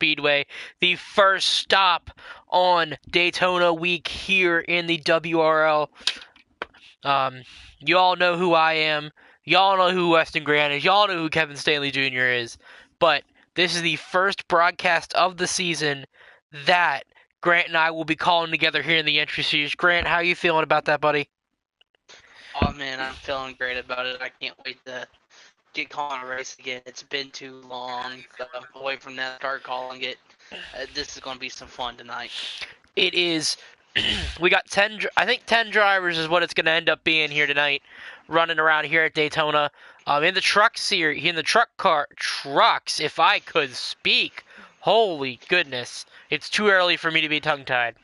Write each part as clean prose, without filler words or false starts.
Speedway, the first stop on Daytona week here in the WRL. You all know who I am. Y'all know who Weston Grant is. Y'all know who Kevin Stanley Jr. is. But this is the first broadcast of the season that Grant and I will be calling together here in the entry series. Grant, how are you feeling about that, buddy? Oh man, I'm feeling great about it. I can't wait to get calling a race again. It's been too long away from NASCAR calling it. This is going to be some fun tonight. It is. We got 10. I think 10 drivers is what it's going to end up being here tonight, running around here at Daytona. In the truck series, in the trucks. If I could speak, holy goodness, it's too early for me to be tongue-tied.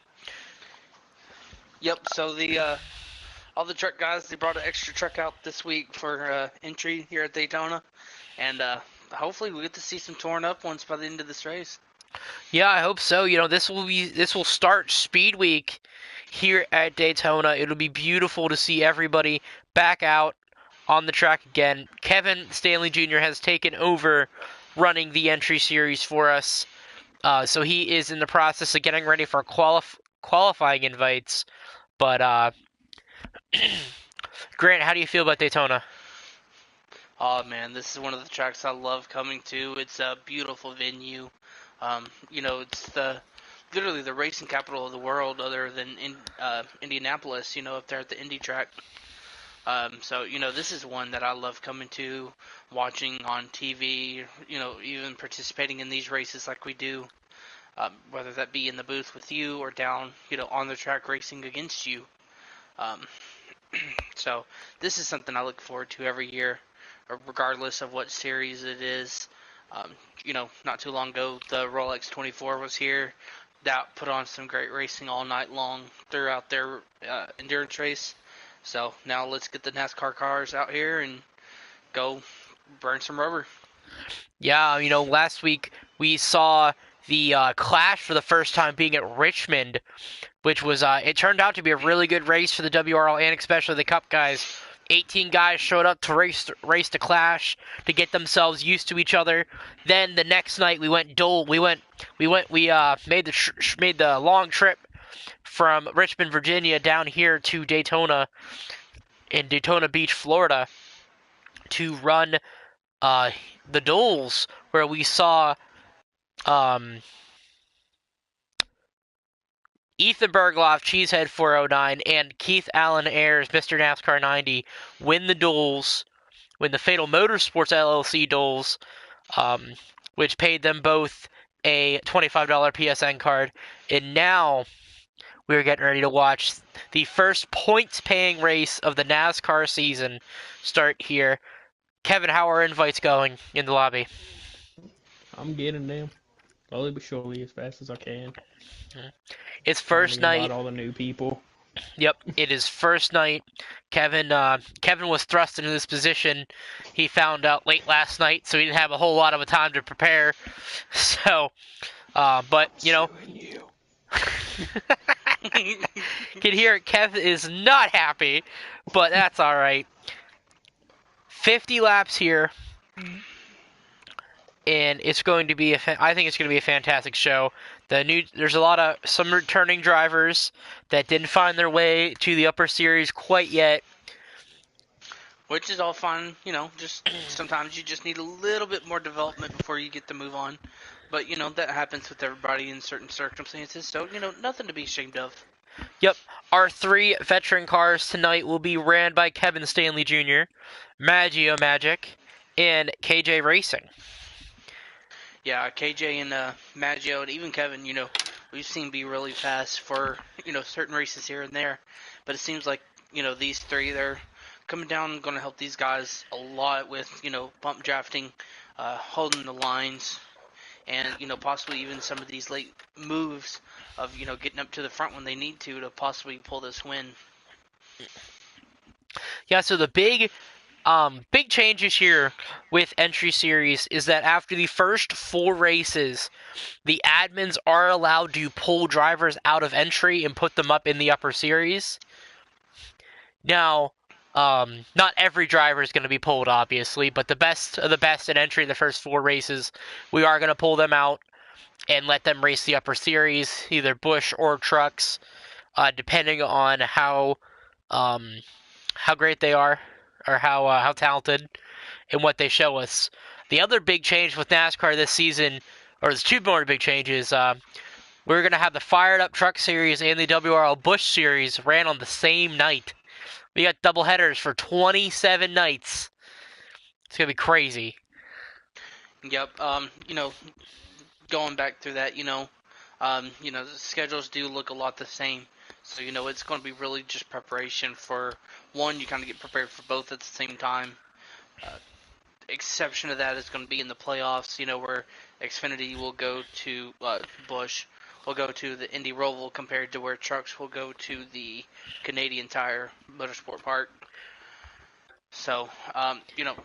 Yep. So all the truck guys, they brought an extra truck out this week for entry here at Daytona, and hopefully we get to see some torn up ones by the end of this race. Yeah, I hope so. This will start Speed Week here at Daytona. It'll be beautiful to see everybody back out on the track again. Kevin Stanley Jr. has taken over running the entry series for us. So he is in the process of getting ready for qualifying invites. But Grant, how do you feel about Daytona? Oh man, this is one of the tracks I love coming to. It's a beautiful venue. It's literally the racing capital of the world, other than Indianapolis. Up there at the Indy track. So this is one that I love coming to, watching on TV. Even participating in these races like we do, whether that be in the booth with you or down, on the track racing against you. So this is something I look forward to every year, regardless of what series it is. Not too long ago, the Rolex 24 was here. That put on some great racing all night long throughout their endurance race. So now let's get the NASCAR cars out here and go burn some rubber. Yeah, last week we saw the Clash for the first time being at Richmond, which was, it turned out to be a really good race for the WRL and especially the Cup guys. 18 guys showed up to race the Clash to get themselves used to each other. Then the next night we made the long trip from Richmond, Virginia down here to Daytona in Daytona Beach, Florida to run the duels, where we saw Ethan Bergloff, Cheesehead 409, and Keith Allen Ayers, Mr. NASCAR 90, win the duels, win the Fatal Motorsports LLC duels, which paid them both a $25 PSN card. And now we're getting ready to watch the first points-paying race of the NASCAR season start here. Kevin, how are invites going in the lobby? I'm getting them. Slowly but surely, as fast as I can. It's first night. Invite all the new people. Yep, it is first night. Kevin was thrust into this position. He found out late last night, so he didn't have a whole lot of time to prepare. So, but You. can hear it. Kev is not happy, but that's all right. 50 laps here, and it's going to be I think it's going to be a fantastic show. There's some returning drivers that didn't find their way to the upper series quite yet. Which is all fine, just sometimes you just need a little bit more development before you get to move on. But, that happens with everybody in certain circumstances, so, nothing to be ashamed of. Yep, our 3 veteran cars tonight will be ran by Kevin Stanley Jr., Maggio Magic, and KJ Racing. Yeah, KJ and Maggio and even Kevin, we've seen be really fast for, certain races here and there. But it seems like, these 3, they're coming down and going to help these guys a lot with, bump drafting, holding the lines, and, possibly even some of these late moves of, getting up to the front when they need to possibly pull this win. Yeah, so the big changes here with entry series is that after the first 4 races, the admins are allowed to pull drivers out of entry and put them up in the upper series. Now, not every driver is going to be pulled, obviously, but the best of the best in entry in the first 4 races, we are going to pull them out. and let them race the upper series, either Busch or trucks, depending on how great they are or how talented and what they show us. The other big change with NASCAR this season, or there's two more big changes. We're going to have the Fired Up Truck Series and the WRL Busch Series ran on the same night. We got double headers for 27 nights. It's going to be crazy. Yep. Going back through that, the schedules do look a lot the same. So, it's going to be really just preparation for one. You kind of get prepared for both at the same time. Exception to that is going to be in the playoffs, where Xfinity will go to Busch, will go to the Indy Roval, compared to where trucks will go to the Canadian Tire Motorsport Park. So,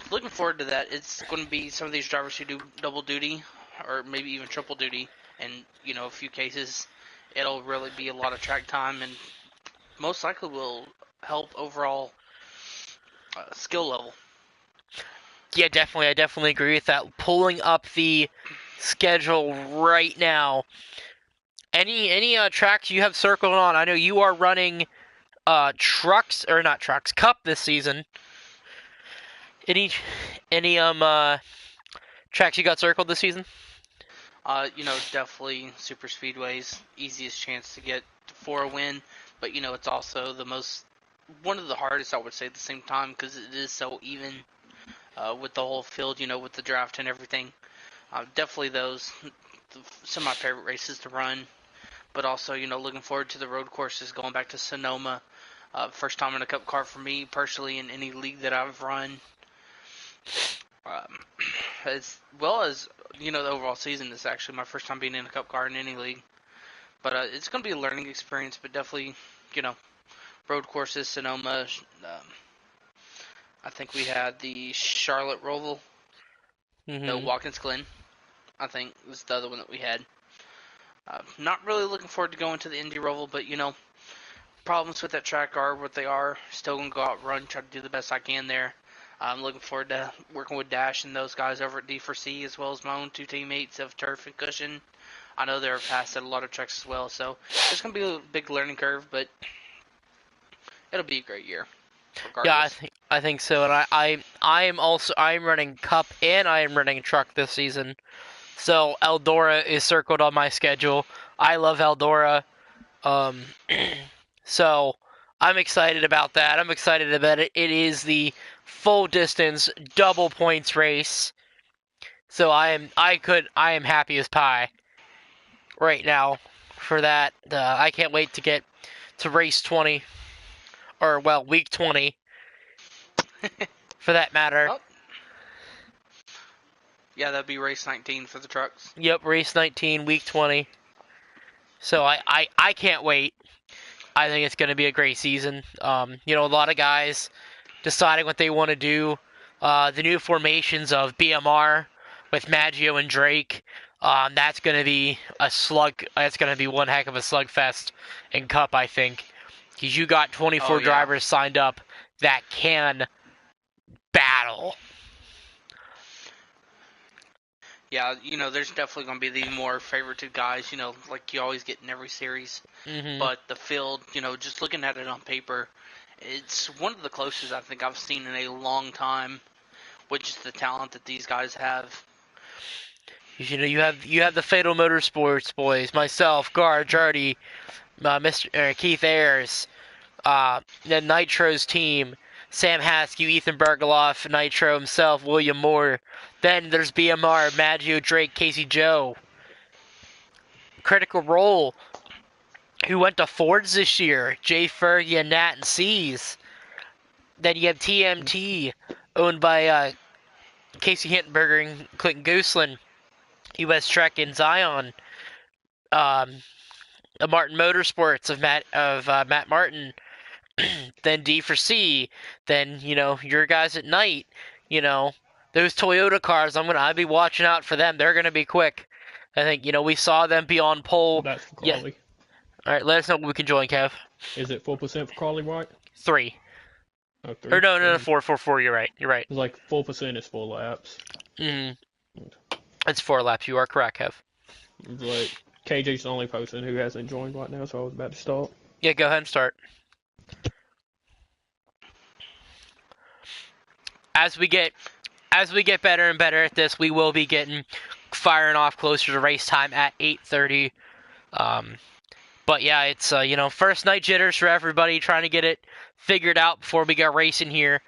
looking forward to that. It's going to be some of these drivers who do double duty, or maybe even triple duty, and a few cases, it'll really be a lot of track time, and most likely will help overall skill level. Yeah, definitely. I definitely agree with that. Pulling up the schedule right now. Any tracks you have circled on? I know you are running trucks, or not trucks, Cup this season. Any tracks you got circled this season? Definitely super speedways, easiest chance to get for a win, but it's also one of the hardest, I would say, at the same time, because it is so even with the whole field, with the draft and everything. Definitely some of my favorite races to run, but also, looking forward to the road courses, going back to Sonoma. First time in a Cup car for me personally in any league that I've run. As well as, the overall season is actually my first time being in a Cup car in any league. But it's going to be a learning experience, but definitely, road courses, Sonoma. I think we had the Charlotte Roval, the Watkins Glen, I think was the other one that we had. Not really looking forward to going to the Indy Roval, but, problems with that track are what they are. Still going to go out and run, try to do the best I can there. I'm looking forward to working with Dash and those guys over at D4C, as well as my own two teammates of Turf and Cushion. I know they're fast at a lot of tracks as well, so it's going to be a big learning curve, but it'll be a great year. Regardless. Yeah, I think so, and I'm running Cup and I am running truck this season. So Eldora is circled on my schedule. I love Eldora. So I'm excited about that. I'm excited about it. It is the full distance double points race. So I am happy as pie right now for that. I can't wait to get to race 20, or well, week 20 for that matter. Oh. Yeah, that'd be race 19 for the trucks. Yep, race 19, week 20. So I can't wait. I think it's going to be a great season. A lot of guys deciding what they want to do. The new formations of BMR with Maggio and Drake. That's going to be a slug. That's going to be one heck of a slugfest in Cup, I think. Because you got 24 drivers signed up that can battle. Yeah, there's definitely going to be the more favorited guys, like you always get in every series. Mm-hmm. But the field, just looking at it on paper, it's one of the closest I think I've seen in a long time, with just the talent that these guys have. You have the Fatal Motorsports boys, myself, Gar, Jardy, Mr. Keith Ayers, the Nitro's team, Sam Haskew, Ethan Bergeloff, Nitro himself, William Moore. Then there's BMR, Maggio, Drake, Casey Joe. Critical Role, who went to Fords this year, Jay Fergie, Nat, and C's. Then you have TMT, owned by Casey Hindenberger and Clinton Gooseland. US Trek and Zion. Martin Motorsports of Matt Martin. Then D4C. Then your guys at night. Those Toyota cars. I'll be watching out for them. They're gonna be quick. I think we saw them be on pole. That's for Crawley. Yeah. All right, let us know when we can join, Kev. Is it 4% for Crawley, right? 3. Oh, 3. Or no, 4. You're right. It's like 4% is 4 laps. It's 4 laps. You are correct, Kev. But KJ's the only person who hasn't joined right now, so I was about to start. Yeah, go ahead and start. As we get better and better at this, we will be firing off closer to race time at 8:30. But yeah, it's first night jitters for everybody, trying to get it figured out before we get racing here.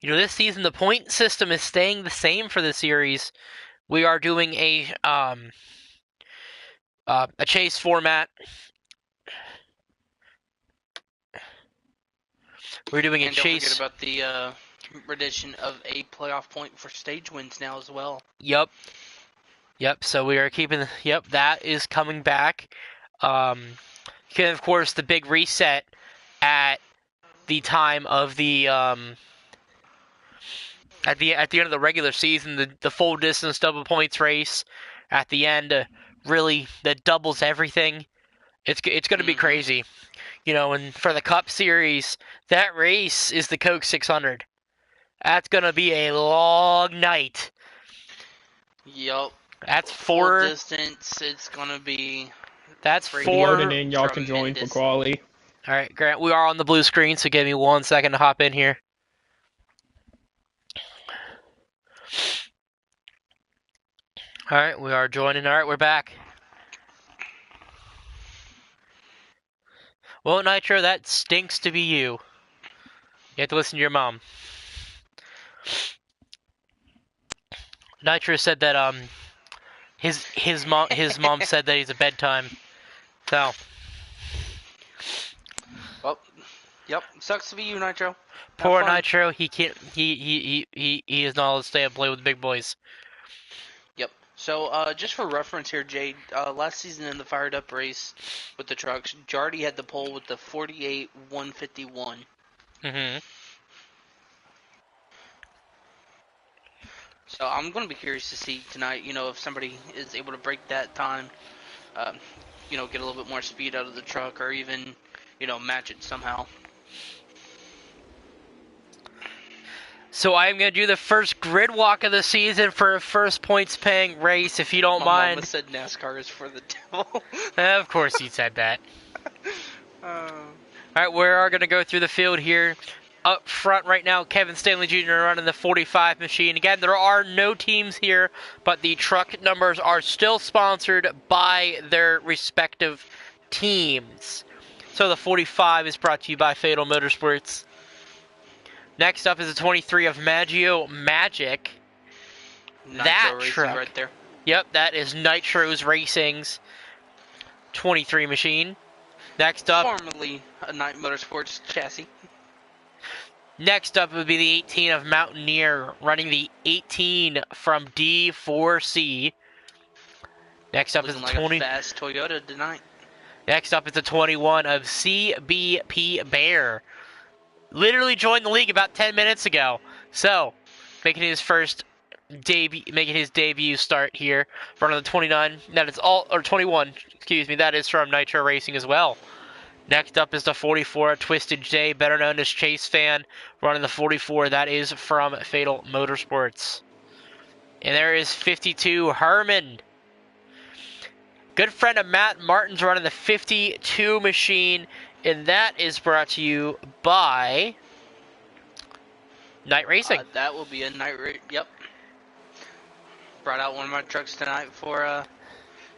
This season the point system is staying the same for the series. We are doing a chase format. We're doing a chase. Don't forget about the addition of a playoff point for stage wins now as well. Yep. So we are keeping. Yep, that is coming back. Of course, the big reset at the time of the at the end of the regular season, the full distance double points race at the end, really that doubles everything. It's going to be crazy, and for the Cup Series, that race is the Coke 600. That's going to be a long night. Yep. That's full 4 distance. It's going to be. That's pretty 4. Loading in, y'all can join for quali. All right, Grant, we are on the blue screen, so give me 1 second to hop in here. All right, we are joining. All right, we're back. Well, Nitro, that stinks to be you. You have to listen to your mom. Nitro said that his mom said that he's a bedtime. So. Well, yep, sucks to be you, Nitro. Poor Nitro, he can't. He is not allowed to stay and play with the big boys. Yep. So, just for reference here, Jade, last season in the fired up race with the trucks, Jardy had the pole with the 48-151. Mm-hmm. So I'm going to be curious to see tonight, if somebody is able to break that time, get a little bit more speed out of the truck, or even, match it somehow. So I'm going to do the first grid walk of the season for a first points paying race, if you don't mind. Mama said NASCAR is for the devil. Of course you said that. Alright, we are going to go through the field here. Up front right now, Kevin Stanley Jr. running the 45 machine. Again, there are no teams here, but the truck numbers are still sponsored by their respective teams. So the 45 is brought to you by Fatal Motorsports. Next up is the 23 of Maggio Magic. Nitro that Racing truck right there. Yep, that is Nitro's Racing's 23 machine. Next up, formerly a Night Motorsports chassis. Next up would be the 18 of Mountaineer, running the 18 from D4C. Next up Looking is the like a fast Toyota tonight. Next up is the 21 of CBP Bear. Literally joined the league about 10 minutes ago. So, making his debut start here. Running the 29. That is 21. Excuse me. That is from Nitro Racing as well. Next up is the 44 of Twisted J, better known as Chase Fan, running the 44. That is from Fatal Motorsports. And there is 52 Herman. Good friend of Matt Martin's running the 52 machine, and that is brought to you by Night Racing. That will be a Night Race. Yep. Brought out one of my trucks tonight for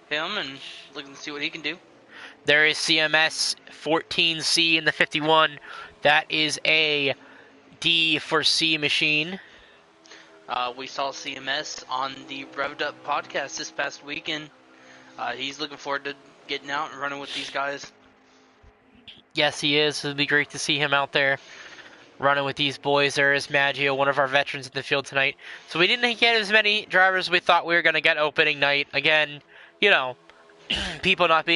him, and looking to see what he can do. There is CMS 14C in the 51. That is a D4C machine. We saw CMS on the Revved Up podcast this past weekend. He's looking forward to getting out and running with these guys. Yes, he is. It'll be great to see him out there running with these boys. There is Maggio, one of our veterans in the field tonight. So we didn't get as many drivers as we thought we were going to get opening night. Again, people not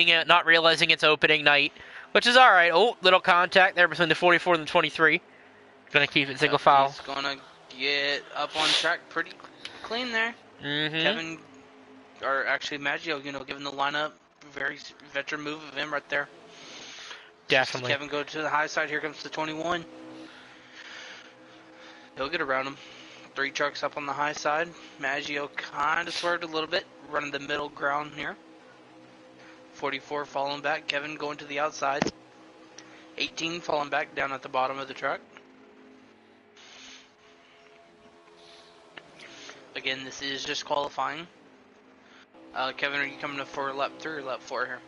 realizing it's opening night, which is all right. Oh, little contact there between the 44 and the 23. Gonna keep it single file. He's gonna get up on track pretty clean there. Mm-hmm. Maggio, giving the lineup, very veteran move of him right there. Definitely. Kevin go to the high side. Here comes the 21. He'll get around him. 3 trucks up on the high side. Maggio kind of swerved a little bit. running the middle ground here. 44 falling back. Kevin going to the outside. 18 falling back down at the bottom of the track. Again, this is just qualifying. Kevin, are you coming up for lap 3 or lap 4 here?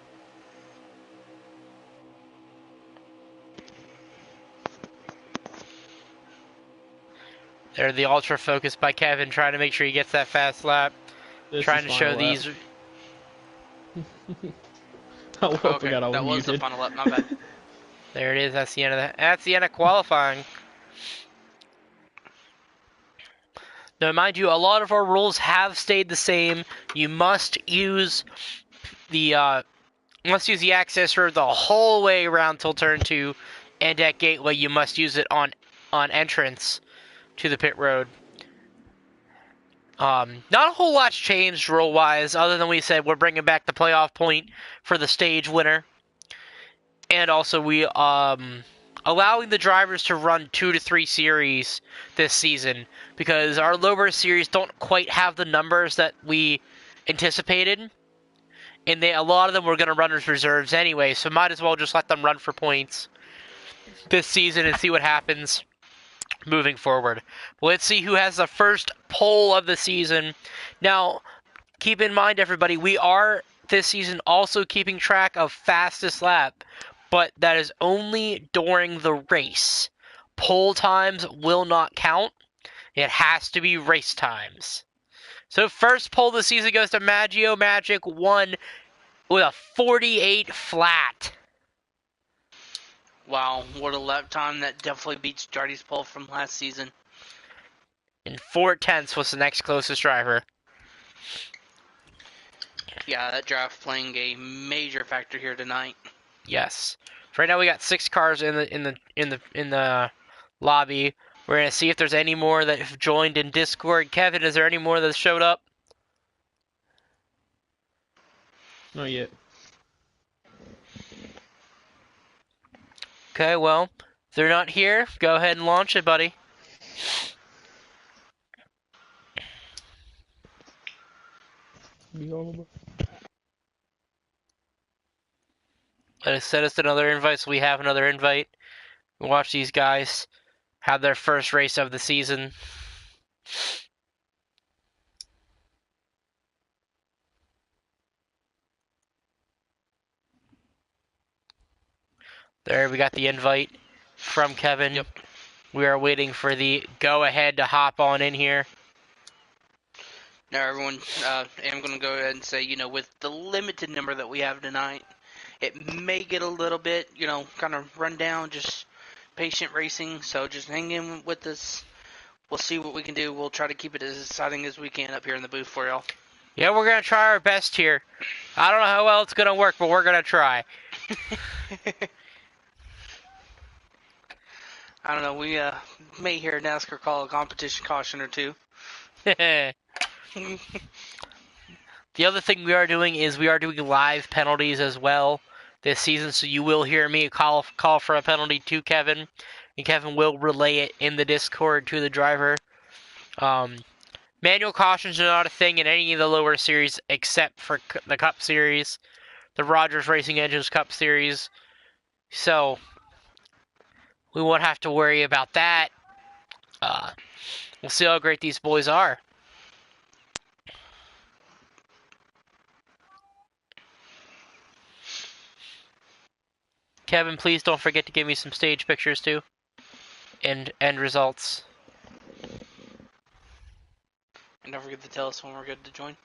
They're the ultra focus by Kevin, trying to make sure he gets that fast lap. Trying to show these. I Okay, forgot I was that was muted. the final lap. My bad. There it is. That's the end of that. That's the end of qualifying. Now, mind you, a lot of our rules have stayed the same. You must use the access road the whole way around till turn 2, and at gateway you must use it on entrance to the pit road. Not a whole lot's changed rule-wise, other than we said we're bringing back the playoff point for the stage winner, and also we allowing the drivers to run 2 to 3 series this season, because our lower series don't quite have the numbers that we anticipated, and a lot of them were going to run as reserves anyway, so might as well just let them run for points this season and see what happens moving forward. Let's see who has the first pole of the season. Now, keep in mind, everybody, we are this season also keeping track of fastest lap, but that is only during the race. Pole times will not count. It has to be race times. So first pole of the season goes to Maggio Magic 1 with a 48 flat. Wow, what a lap time. That definitely beats Jardy's pole from last season. And 4/10 was the next closest driver. Yeah, that draft playing a major factor here tonight. Yes. Right now we got 6 cars in the lobby. We're gonna see if there's any more that have joined in Discord. Kevin, is there any more that showed up? Not yet. Okay, well, if they're not here, go ahead and launch it, buddy. Be all over. Send us another invite so we have another invite. Watch these guys have their first race of the season. There, we got the invite from Kevin. Yep. We are waiting for the go-ahead to hop on in here. Now, everyone, I'm going to go ahead and say, with the limited number that we have tonight, it may get a little bit, kind of run down, just patient racing. So just hang in with us. We'll see what we can do. We'll try to keep it as exciting as we can up here in the booth for y'all. Yeah, we're going to try our best here. I don't know how well it's going to work, but we're going to try. I don't know. We may hear NASCAR call a competition caution or two. The other thing we are doing is we are doing live penalties as well this season, so you will hear me call for a penalty to Kevin, and Kevin will relay it in the Discord to the driver. Manual cautions are not a thing in any of the lower series except for the Cup Series, the Rogers Racing Engines Cup Series, so we won't have to worry about that. We'll see how great these boys are. Kevin, please don't forget to give me some stage pictures too. And end results. And don't forget to tell us when we're good to join.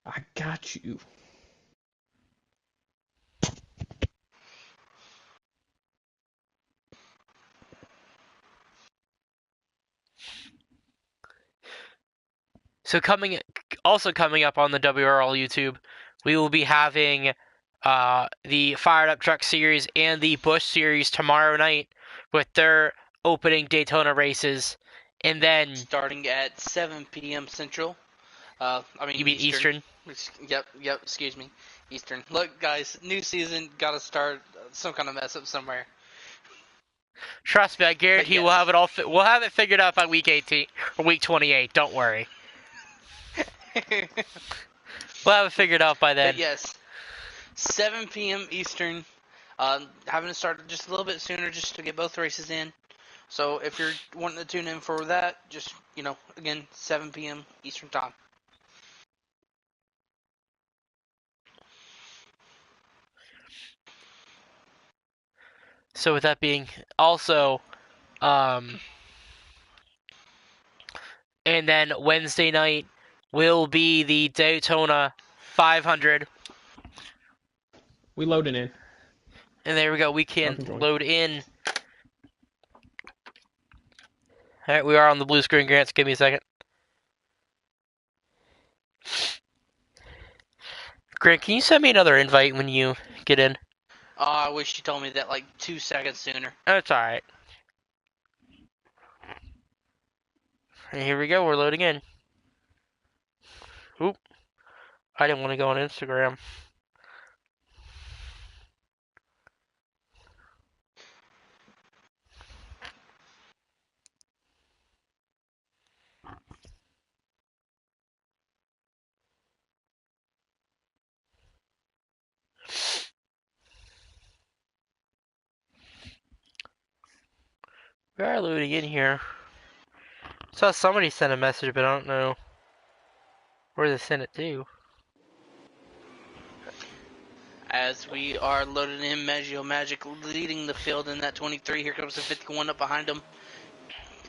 I got you. So coming up on the WRL YouTube, we will be having the Fired Up Truck Series and the Busch Series tomorrow night with their opening Daytona races, and then starting at 7 p.m. Central. You mean Eastern? Yep. Excuse me, Eastern. Look, guys, new season, gotta start some kind of mess up somewhere. Trust me, I guarantee yes. we'll have it all. We'll have it figured out by week 18 or week 28. Don't worry. We'll have it figured out by then. But yes, 7 p.m. Eastern. Having to start just a little bit sooner just to get both races in. So if you're wanting to tune in for that, just, again, 7 p.m. Eastern time. So with that being also, and then Wednesday night will be the Daytona 500. We loading in. And there we go. We Y'all can can join. load in. All right, we are on the blue screen, Grants. Give me a second. Grant, can you send me another invite when you get in? Oh, I wish you told me that like 2 seconds sooner. That's all right. And here we go. We're loading in. Oop. I didn't want to go on Instagram. We are loading in here. Saw somebody send a message, but I don't know where they sent it to. As we are loaded in, Maggio Magic leading the field in that 23. Here comes the 51 up behind him.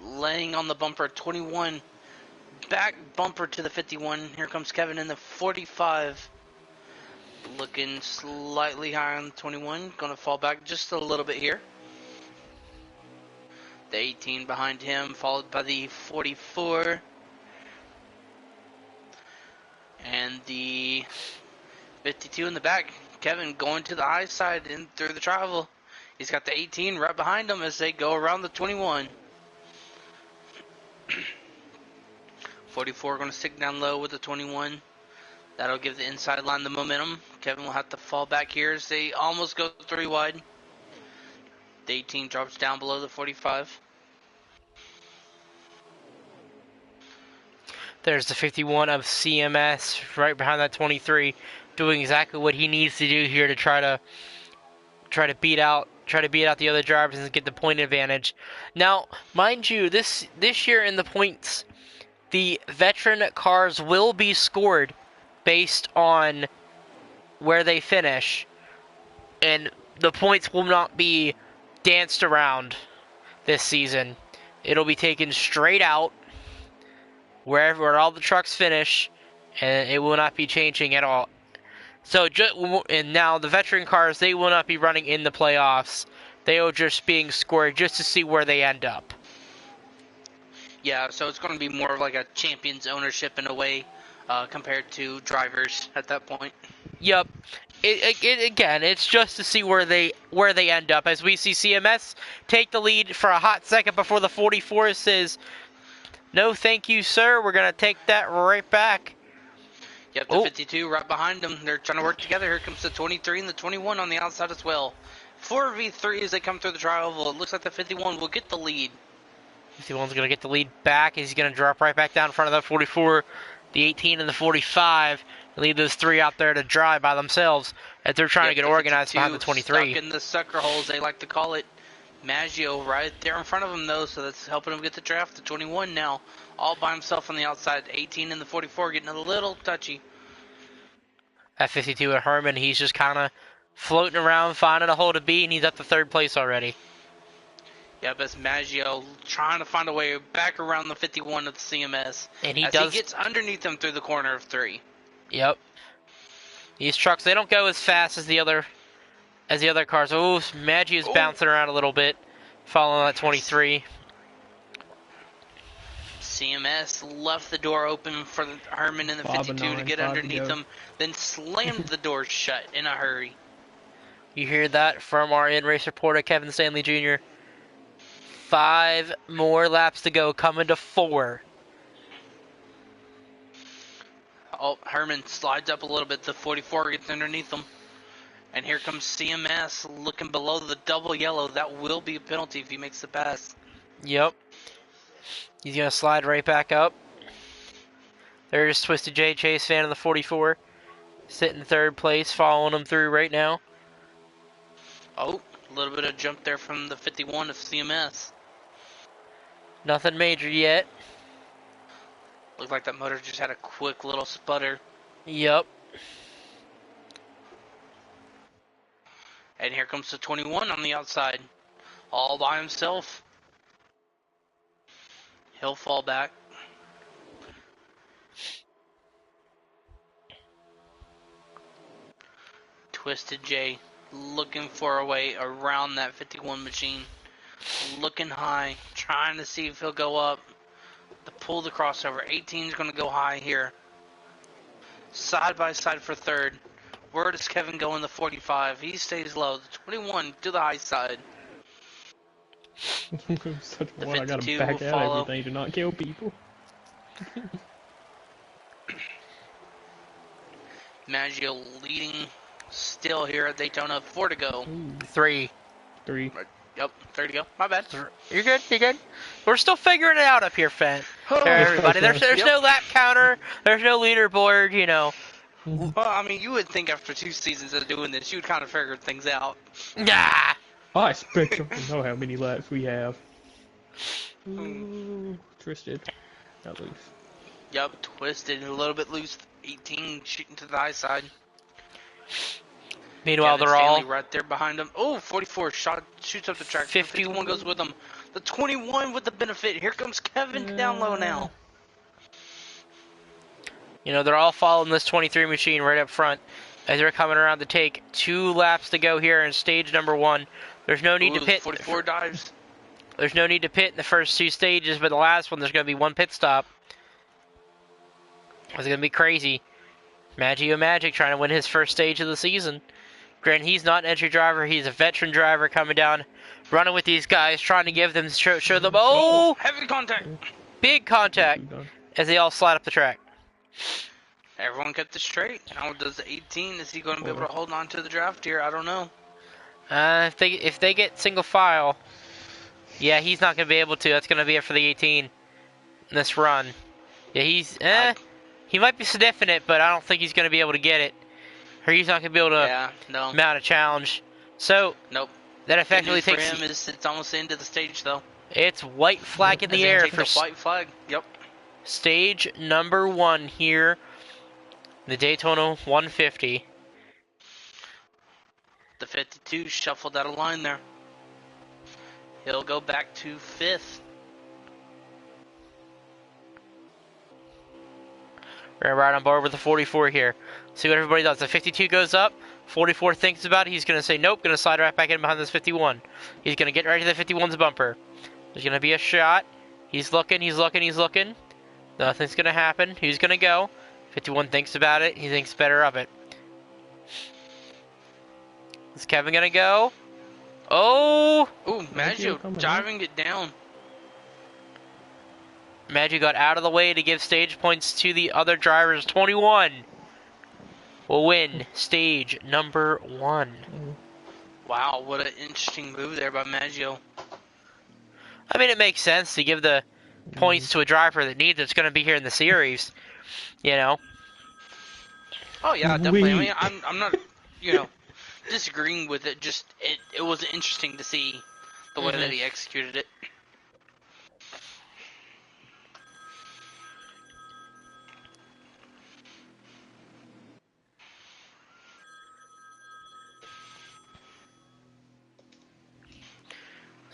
Laying on the bumper, 21. Back bumper to the 51. Here comes Kevin in the 45. Looking slightly higher on the 21. Going to fall back just a little bit here. The 18 behind him, followed by the 44. And the 52 in the back. Kevin going to the high side in through the travel. He's got the 18 right behind him as they go around the 21. 44 going to stick down low with the 21. That'll give the inside line the momentum. Kevin will have to fall back here as they almost go 3 wide. The 18 drops down below the 45. There's the 51 of CMS right behind that 23, doing exactly what he needs to do here to try to beat out the other drivers and get the point advantage. Now, mind you, this year in the points, the veteran cars will be scored based on where they finish, and the points will not be danced around this season. It'll be taken straight out where all the trucks finish, and it will not be changing at all. So, and now the veteran cars, they will not be running in the playoffs. They are just being scored just to see where they end up. Yeah, so it's going to be more of like a champion's ownership in a way compared to drivers at that point. Yep. Again, it's just to see where they end up. As we see CMS take the lead for a hot second before the 44 says, "No, thank you, sir. We're gonna take that right back." Yep, the 52 right behind them. They're trying to work together. Here comes the 23 and the 21 on the outside as well. 4v3 as they come through the tri-oval. It looks like the 51 will get the lead. 51's gonna get the lead back. He's gonna drop right back down in front of that 44, the 18 and the 45. Leave those 3 out there to dry by themselves as they're trying to get organized behind the 23. Stuck in the sucker holes, they like to call it. Maggio right there in front of him, though, so that's helping him get the draft. The 21 now, all by himself on the outside. 18 and the 44 getting a little touchy. At 52 at Herman, he's just kind of floating around, finding a hole to beat, and he's up to 3rd place already. Yep, that's Maggio trying to find a way back around the 51 of the CMS. And he gets underneath them through the corner of 3. Yep. These trucks, they don't go as fast as the other cars. Oh, Maggio's bouncing around a little bit, following that 23. CMS left the door open for Herman in the 52 to get underneath them, then slammed the door shut in a hurry. You hear that from our in-race reporter, Kevin Stanley Jr. 5 more laps to go, coming to 4. Oh, Herman slides up a little bit. The 44 gets underneath him. And here comes CMS looking below the double yellow. That will be a penalty if he makes the pass. Yep. He's going to slide right back up. There's Twisted J Chase fan of the 44. Sitting third place, following him through right now. Oh, a little bit of jump there from the 51 of CMS. Nothing major yet. Looked like that motor just had a quick little sputter. Yep. And here comes the 21 on the outside. All by himself. He'll fall back. Twisted J looking for a way around that 51 machine. Looking high, trying to see if he'll go up. To pull the crossover. 18 is going to go high here. Side by side for third. Where does Kevin go in the 45? He stays low. The 21 to the high side. Such The one, I gotta 52 back will out follow. everything to not kill people. Maggio leading still here at Daytona. 4 to go. Ooh, 3. 3. Yep, 3 to go. My bad. You're good, you're good. We're still figuring it out up here, Fent. Everybody, there's Yep. no lap counter, there's no leaderboard, you know. Well, I mean, you would think after 2 seasons of doing this, you'd kind of figure things out. Nah. I expect you to know how many laps we have. Ooh, Twisted. Got loose. Yep, twisted a little bit loose. 18 shooting to the high side. Meanwhile, Kevin they're Stanley all right there behind him. Oh, 44 shoots up the track. 51 goes with him. The 21 with the benefit. Here comes Kevin down low now. You know, they're all following this 23 machine right up front as they're coming around to take 2 laps to go here in stage number 1. There's no need to pit. 44 dives. There's no need to pit in the first 2 stages, but the last one there's going to be 1 pit stop. It's going to be crazy. Maggio Magic trying to win his first stage of the season. Granted, he's not an entry driver. He's a veteran driver coming down, running with these guys, trying to give them, show them, oh! Heavy contact. Big contact as they all slide up the track. Everyone kept it straight. Now does the 18. Is he going to be able to hold on to the draft here? I don't know. If they get single file, yeah, he's not going to be able to. That's going to be it for the 18 in this run. Yeah, he might be sniffing it, but I don't think he's going to be able to get it. Or he's not going to be able to mount a challenge. So, nope. That effectively takes for him is it's almost the end of the stage, though. It's white flag in the air for the white flag. Yep. Stage number 1 here, the Daytona 150. The 52 shuffled out of line there. He'll go back to 5th. We're right on board with the 44 here. See what everybody does. The 52 goes up. 44 thinks about it. He's going to say nope. Going to slide right back in behind this 51. He's going to get right to the 51's bumper. There's going to be a shot. He's looking. Nothing's going to happen. Who's going to go? 51 thinks about it. He thinks better of it. Is Kevin going to go? Oh! Ooh, Maggio driving it down. Maggio got out of the way to give stage points to the other drivers. 21 will win stage number 1. Wow, what an interesting move there by Maggio. I mean, it makes sense to give the points to a driver that needs it's going to be here in the series, you know. Oh yeah, definitely. I mean, I'm not, disagreeing with it. Just it was interesting to see the way that he executed it.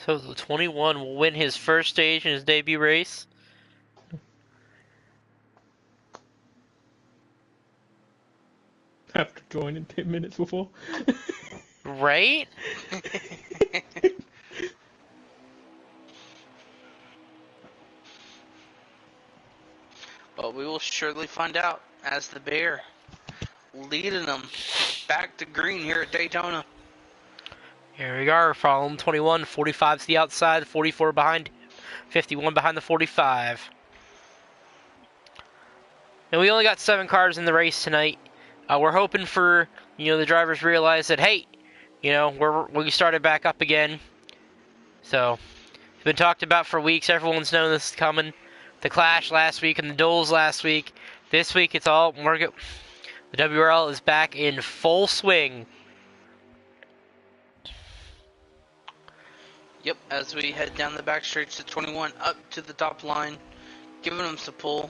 So the 21 will win his first stage in his debut race. After joining 10 minutes before. Right? But we will surely find out as the Bear leading them back to green here at Daytona. Here we are, following 21. 45 to the outside, 44 behind, 51 behind the 45. And we only got 7 cars in the race tonight. We're hoping for, the drivers realize that, hey, we started back up again. So, it's been talked about for weeks. Everyone's known this is coming. The Clash last week and the duels last week. This week, it's all the WRL is back in full swing. Yep, as we head down the back straights to 21, up to the top line, giving them some pull.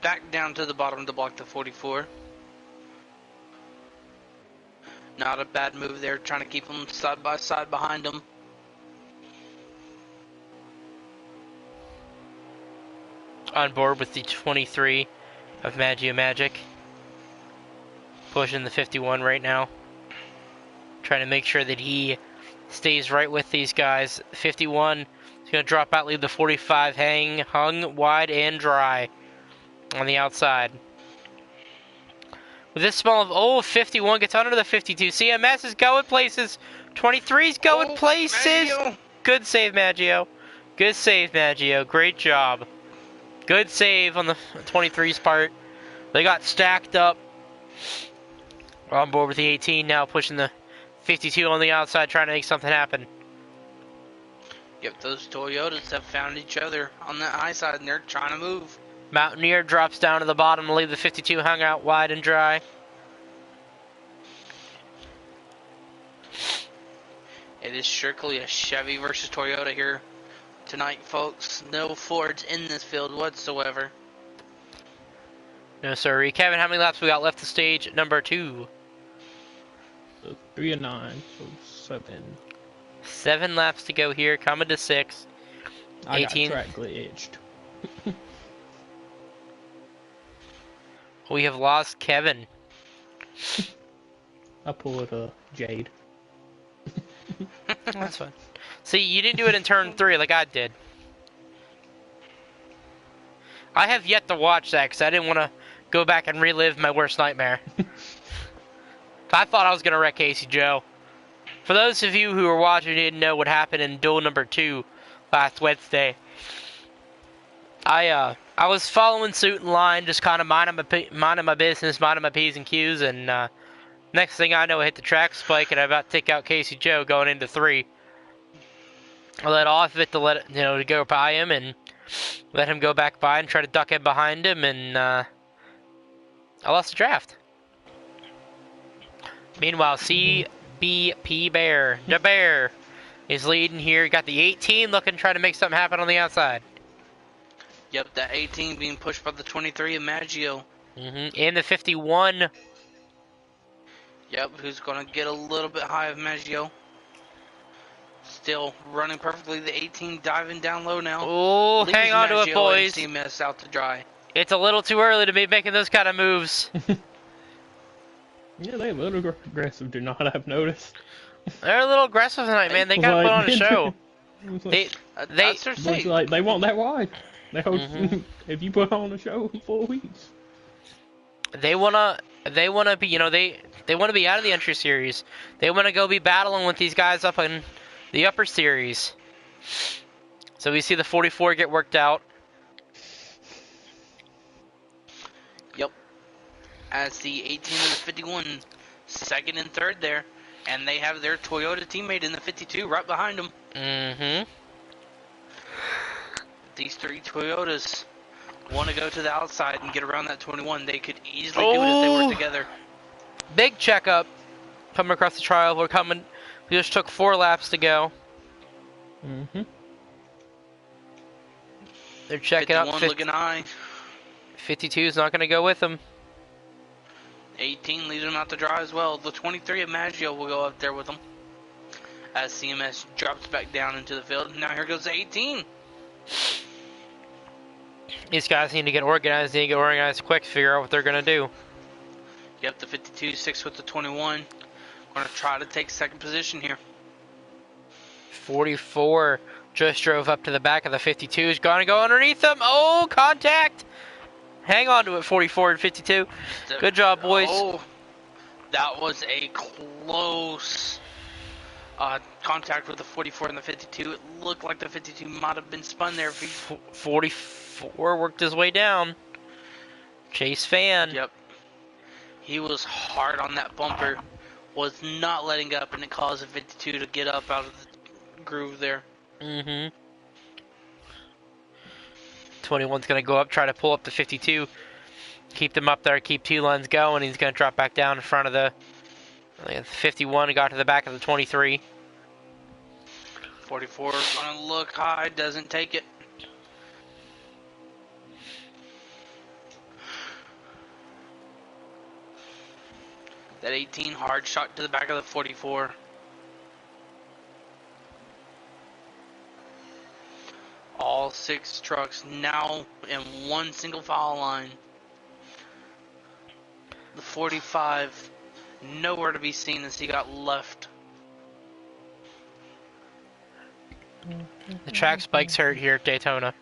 Back down to the bottom to block the 44. Not a bad move there, trying to keep them side by side behind them. On board with the 23 of Maggio Magic. Pushing the 51 right now. Trying to make sure that he stays right with these guys. 51 is going to drop out, leave the 45 hung wide and dry on the outside. With this small of 51 gets under the 52. CMS is going places. 23 is going places. Maggio. Good save, Maggio. Good save, Maggio. Great job. Good save on the 23's part. They got stacked up. We're on board with the 18 now, pushing the 52 on the outside, trying to make something happen. Yep, those Toyotas have found each other on that high side, and they're trying to move. Mountaineer drops down to the bottom to leave the 52 hung out wide and dry. It is strictly a Chevy versus Toyota here tonight, folks. No Fords in this field whatsoever. No, sorry. Kevin, how many laps we got left to stage number 2? 3 and 9, so 7. 7 laps to go here, coming to 6. I 18. got track glitched. We have lost Kevin. I pulled Jade. That's fine. See, you didn't do it in turn 3 like I did. I have yet to watch that because I didn't want to go back and relive my worst nightmare. I thought I was going to wreck Casey Joe. For those of you who were watching and didn't know what happened in duel number 2 last Wednesday, I was following suit in line, just kind of minding my business, minding my P's and Q's, and next thing I know, I hit the track spike and I about to take out Casey Joe going into 3. I let off of it to let it, to go by him and let him go back by and try to duck in behind him, and I lost the draft. Meanwhile, CBP Bear, the Bear, is leading here. Got the 18 looking, trying to make something happen on the outside. Yep, that 18 being pushed by the 23 of Maggio. And the 51. Yep, who's going to get a little bit high of Maggio. Still running perfectly. The 18 diving down low now. Oh, hang on to it, boys. CMS out to dry. It's a little too early to be making those kind of moves. Yeah, they're a little aggressive, do not have noticed. They're a little aggressive tonight, man. They got to put on a show. They want that wide. They hope if you put on a show in 4 weeks. They wanna be, they wanna be out of the entry series. They wanna go be battling with these guys up in the upper series. So we see the 44 get worked out. Yep. As the 18 and the 51, second and third there, and they have their Toyota teammate in the 52 right behind them. These 3 Toyotas want to go to the outside and get around that 21. They could easily do it if they work together. Big checkup coming across the trial. We just took 4 laps to go. They're checking up. 51 looking high. 52 is not going to go with them. 18 leaves them out to dry as well. The 23 of Maggio will go up there with them. As CMS drops back down into the field. Now here goes the 18. These guys need to get organized. Quick to figure out what they're going to do. Yep, the 52 6 with the 21. Going to try to take second position here. 44 just drove up to the back of the 52. Is going to go underneath them. Oh, contact. Hang on to it, 44 and 52. Good job, boys. Oh, that was a close contact with the 44 and the 52. It looked like the 52 might have been spun there. 44 worked his way down. Chase Fan. Yep. He was hard on that bumper, was not letting up, and it caused a 52 to get up out of the groove there. 21's going to go up, try to pull up the 52. Keep them up there, keep 2 lines going. He's going to drop back down in front of the 51 and got to the back of the 23. 44 going to look high, doesn't take it. That 18 hard shot to the back of the 44. All 6 trucks now in one single foul line. The 45 nowhere to be seen as he got left. The track spikes hurt here at Daytona.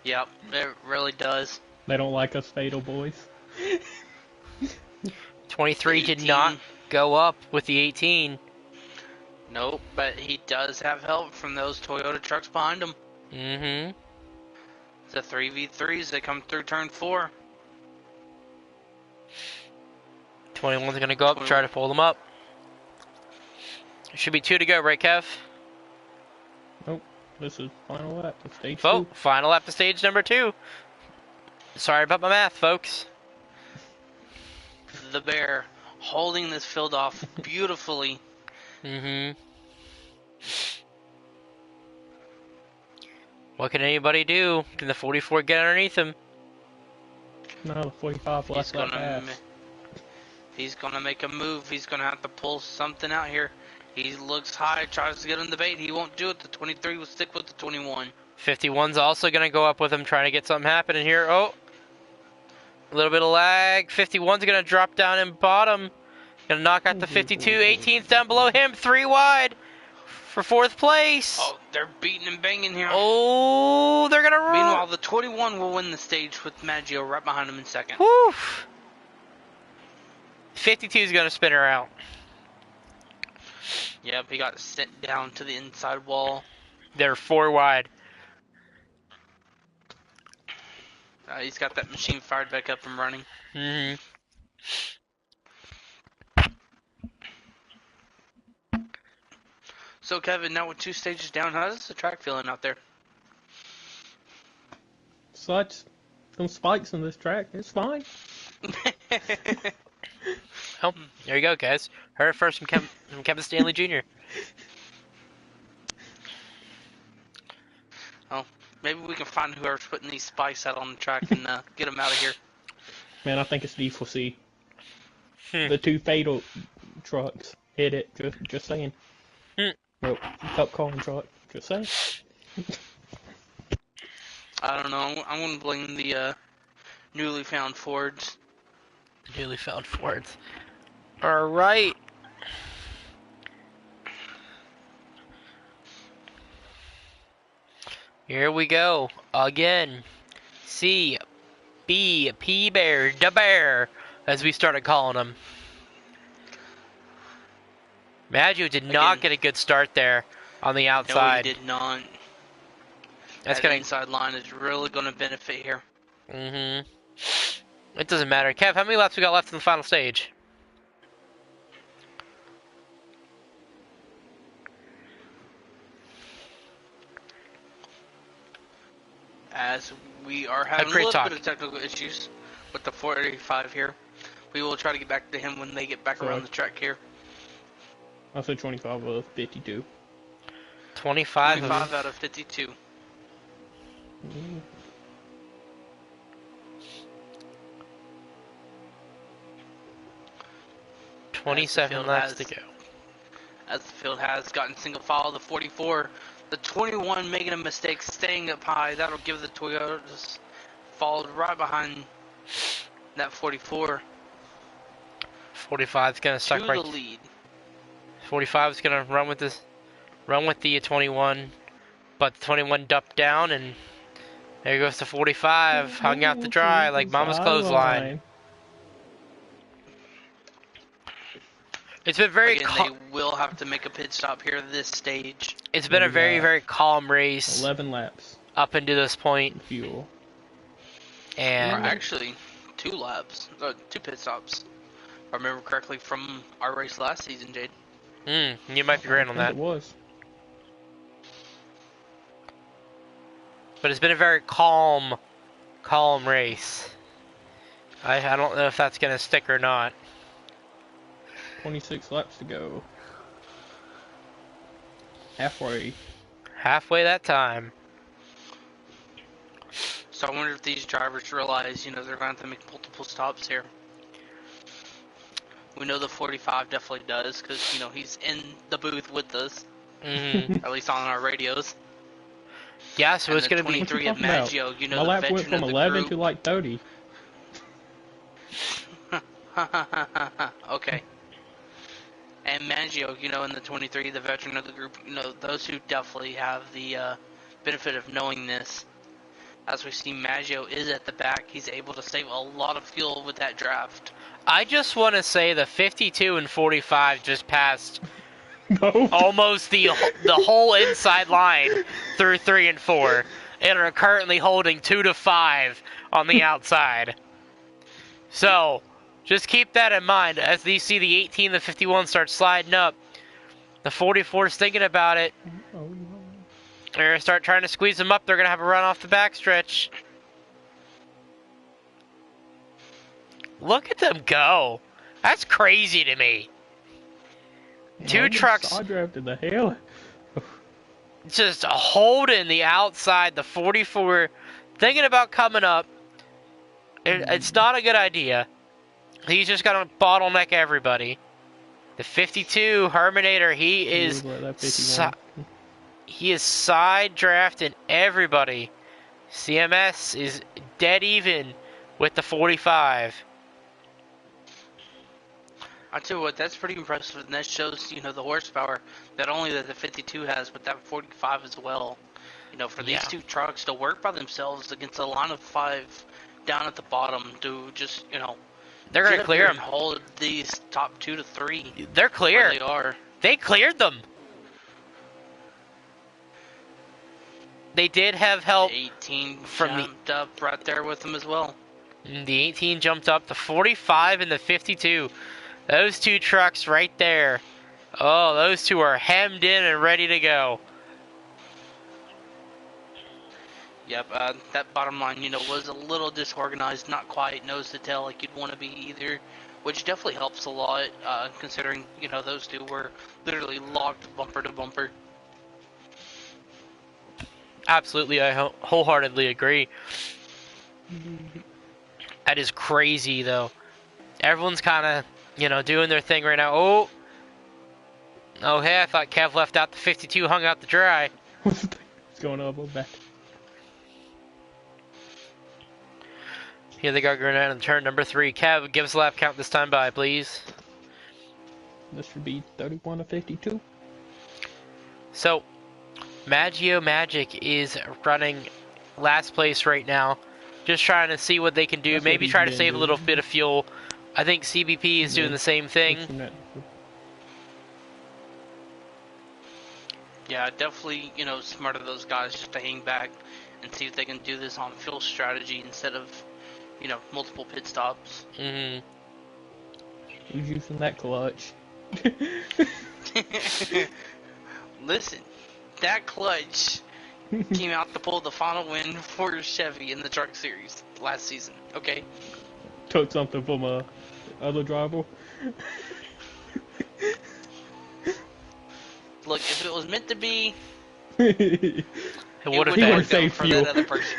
Yep, it really does. They don't like us fatal boys. 23 did not go up with the 18. Nope, but he does have help from those Toyota trucks behind him. The 3v3s that come through turn 4. 21's going to go up and try to pull them up. There should be 2 to go, right, Kev? Nope. This is final lap of stage 2. Final lap of stage number 2. Sorry about my math, folks. The Bear holding this field off beautifully. What can anybody do? Can the 44 get underneath him? No, the 45 left lap pass. He's gonna make a move. He's gonna have to pull something out here. He looks high, tries to get in the bait. He won't do it. The 23 will stick with the 21. 51's also gonna go up with him, trying to get something happening here. Oh, a little bit of lag. 51's gonna drop down in bottom. Gonna knock out the 52. 18's down below him. 3 wide for 4th place. Oh, they're beating and banging here. Oh, they're gonna run. Meanwhile, the 21 will win the stage with Maggio right behind him in 2nd. Whew. 52's gonna spin her out. Yep, he got sent down to the inside wall. They're 4 wide. He's got that machine fired back up and running. So, Kevin, now with 2 stages down, how does the track feeling out there? Such some spikes in this track. It's fine. Oh, there you go, guys. Heard it first from Kevin Stanley Jr. Oh, maybe we can find whoever's putting these spikes out on the track and get them out of here. Man, I think it's D4C. The 2 fatal trucks hit it. Just saying. Nope, cup calling truck. Just saying. I don't know. I'm gonna blame the newly found Fords. Newly found Fords. All right. Here we go again. C, B, P Bear, da Bear, as we started calling him. Maggio did not get a good start there on the outside. No, he did not. That's that inside line is really going to benefit here. It doesn't matter. Kev, how many laps we got left in the final stage? As we are having a little bit of technical issues with the 45 here, we will try to get back to him when they get back around the track here. I said 25 out of 52. 25 out of 52. 27 laps to go. As the field has gotten single file, the 44, the 21 making a mistake, staying up high. That'll give the Toyotas followed right behind that 44. 45 is gonna suck right to the lead. 45 is gonna run with the 21, but the 21 dumped down, and there goes the 45, hung out to dry like Mama's clothesline. It's been very. They will have to make a pit stop here this stage. It's been a very, very calm race. 11 laps up into this point. fuel. And actually, 2 laps, 2 pit stops. If I remember correctly from our race last season, Jade. You might be right on I think that. it was. But it's been a very calm race. I don't know if that's going to stick or not. 26 laps to go. Halfway. Halfway that time. So I wonder if these drivers realize, they're going to have to make multiple stops here. We know the 45 definitely does, because, he's in the booth with us. Mm-hmm. At least on our radios. Yeah, so it's going to be... 23 of Maggio, My the lap veteran went from of the 11 group. to like 30. Okay. And Maggio, in the 23, the veteran of the group, those who definitely have the benefit of knowing this. As we see, Maggio is at the back. He's able to save a lot of fuel with that draft. I just want to say the 52 and 45 just passed No. almost the whole inside line through 3 and 4, and are currently holding 2 to 5 on the outside. So, just keep that in mind as you see the 18 and the 51 start sliding up. The 44's thinking about it. Oh, no. They're going to start trying to squeeze them up. They're going to have a run off the backstretch. Look at them go. That's crazy to me. Two trucks I drafted the hell. just holding the outside. The 44 thinking about coming up. It's not a good idea. He's just going to bottleneck everybody. The 52 Herminator, he is side drafting everybody. CMS is dead even with the 45. I tell you what, that's pretty impressive, and that shows, the horsepower not only that the 52 has, but that 45 as well. For these two trucks to work by themselves against a line of 5 down at the bottom to just, they're going to clear them. Hold these top 2 to 3. They're clear. They are. They cleared them. They did have help. The 18 jumped up right there with them as well. The 18 jumped up. The 45 and the 52. Those two trucks right there. Oh, those two are hemmed in and ready to go. Yep, that bottom line, was a little disorganized, not quite nose to tail like you'd want to be either, which definitely helps a lot, considering, those two were literally locked bumper to bumper. Absolutely, I wholeheartedly agree. That is crazy, though. Everyone's kind of, doing their thing right now. Oh, hey, I thought Kev left out the 52, hung out to dry. What's going on about that? Here they go going out in turn number 3. Kev, give us a lap count this time by, please. This should be 31 to 52. So, Maggio Magic is running last place right now. Just trying to see what they can do. Maybe try to save a little bit of fuel. I think CBP is doing the same thing. Yeah, definitely, smart of those guys just to hang back and see if they can do this on fuel strategy instead of, multiple pit stops. Mm-hmm. Who's using that clutch? Listen, that clutch came out to pull the final win for Chevy in the Truck Series last season, okay? Took something from a other driver. Look, if it was meant to be, it would have been saved for fuel. that other person.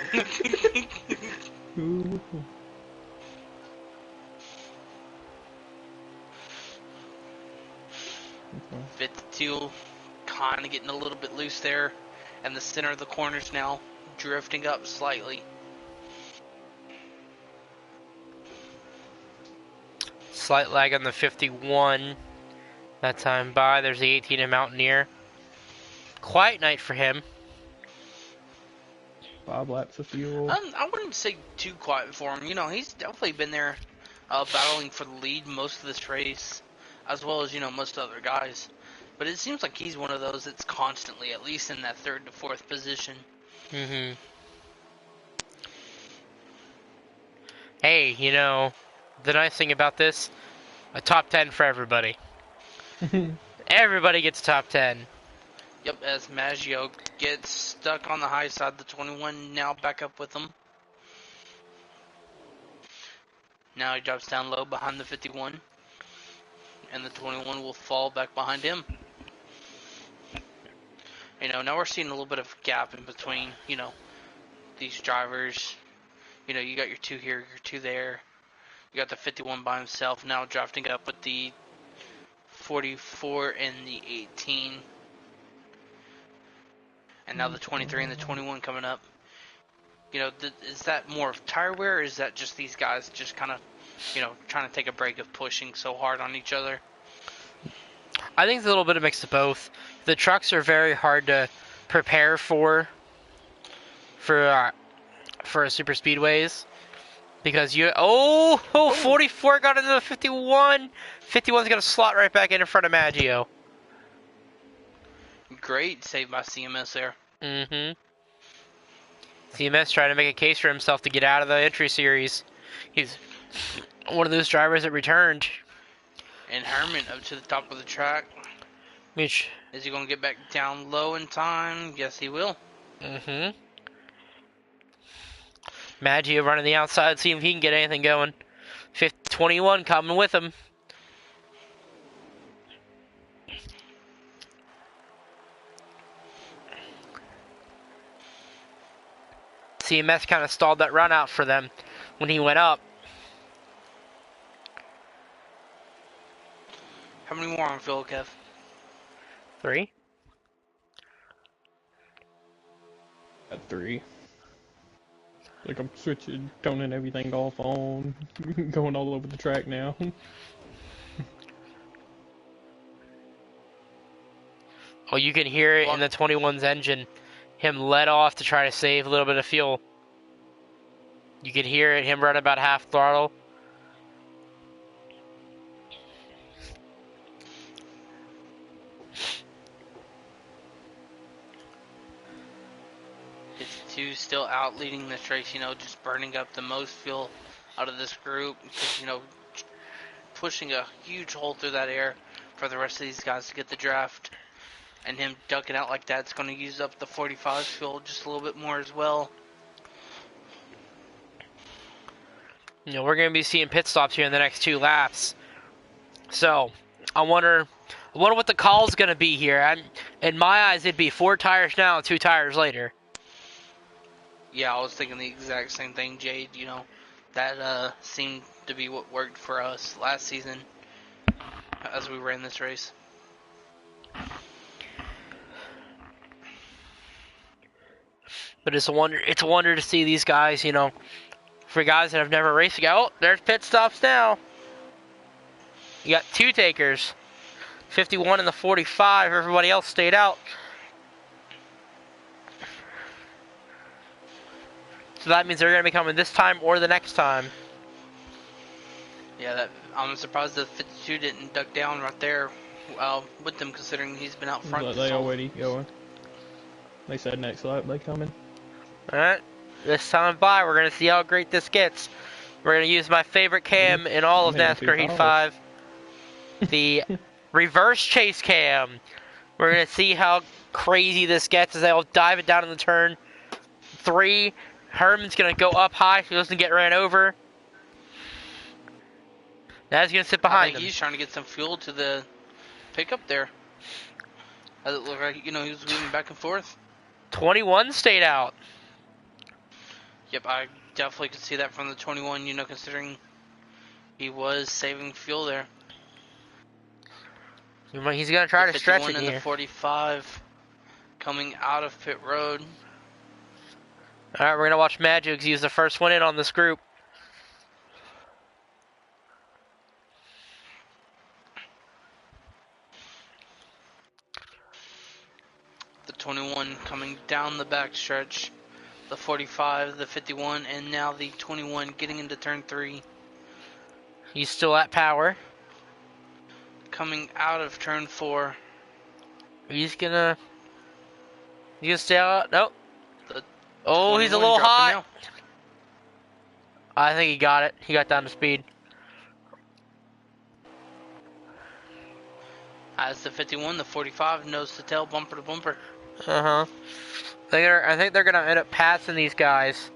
Ooh. 52 kind of getting a little bit loose there, and the center of the corners now drifting up slightly. Slight lag on the 51. That time by. There's the 18 in Mountaineer. Quiet night for him. 5 laps of fuel. I wouldn't say too quiet for him. He's definitely been there battling for the lead most of this race, as well as, most other guys. But it seems like he's one of those that's constantly at least in that 3rd to 4th position. Mm-hmm. Hey, you know, the nice thing about this, a top 10 for everybody. Everybody gets top 10. Yep, as Maggio gets stuck on the high side, the 21 now back up with him. Now he drops down low behind the 51, and the 21 will fall back behind him. You know, now we're seeing a little bit of gap in between, you know, these drivers. You know, you got your 2 here, your 2 there. You got the 51 by himself now drafting up with the 44 and the 18. And now the 23 and the 21 coming up. You know, is that more of tire wear, or is that just these guys just kind of, you know, trying to take a break of pushing so hard on each other? I think it's a little bit of a mix of both. The trucks are very hard to prepare for super speedways because 44 got into the 51. 51's gonna slot right back in front of Maggio. Great save by CMS there. Mm-hmm. CMS trying to make a case for himself to get out of the entry series. He's one of those drivers that returned. And Herman up to the top of the track. Which is he going to get back down low in time? Yes, he will. Mm-hmm. Maggio running the outside, see if he can get anything going. 21 coming with him. CMS kind of stalled that run out for them when he went up. How many more on Phil, Kev? 3. At 3. Like I'm switching, toning everything off on, going all over the track now. Oh, you can hear it in the 21's engine. Him let off to try to save a little bit of fuel. You can hear it, him run about half throttle. Two still out leading this race, you know, just burning up the most fuel out of this group. Just, you know, pushing a huge hole through that air for the rest of these guys to get the draft. And him ducking out like that's going to use up the 45's fuel just a little bit more as well. You know, we're going to be seeing pit stops here in the next 2 laps. So, I wonder what the call's going to be here. In my eyes, it'd be 4 tires now, 2 tires later. Yeah, I was thinking the exact same thing, Jade. You know, that seemed to be what worked for us last season as we ran this race. But it's a wonder to see these guys, you know, for guys that have never raced. Oh, there's pit stops now. You got 2 takers. 51 and the 45. Everybody else stayed out. So that means they're going to be coming this time or the next time. Yeah, I'm surprised the 52 didn't duck down right there with them, considering he's been out front. But they already going. They said next lap they coming. Alright, this time by, we're going to see how great this gets. We're going to use my favorite cam in all of NASCAR Heat 5. The reverse chase cam. We're going to see how crazy this gets as they'll dive it down in the turn 3. Herman's going to go up high so he doesn't get ran over. Now he's going to sit behind him. He's trying to get some fuel to the pickup there. As it looked like, you know, he was moving back and forth. 21 stayed out. Yep, I definitely could see that from the 21, you know, considering he was saving fuel there. He's going to try to stretch it here. The 45 coming out of pit road. Alright, we're going to watch Magic use the first one in on this group. The 21 coming down the back stretch. The 45, the 51, and now the 21 getting into turn 3. He's still at power. Coming out of turn 4. He's gonna stay out. Nope. The Oh, he's a little hot. I think he got it. He got down to speed. As the 51, the 45 nose to tail, bumper to bumper. I think they're gonna end up passing these guys.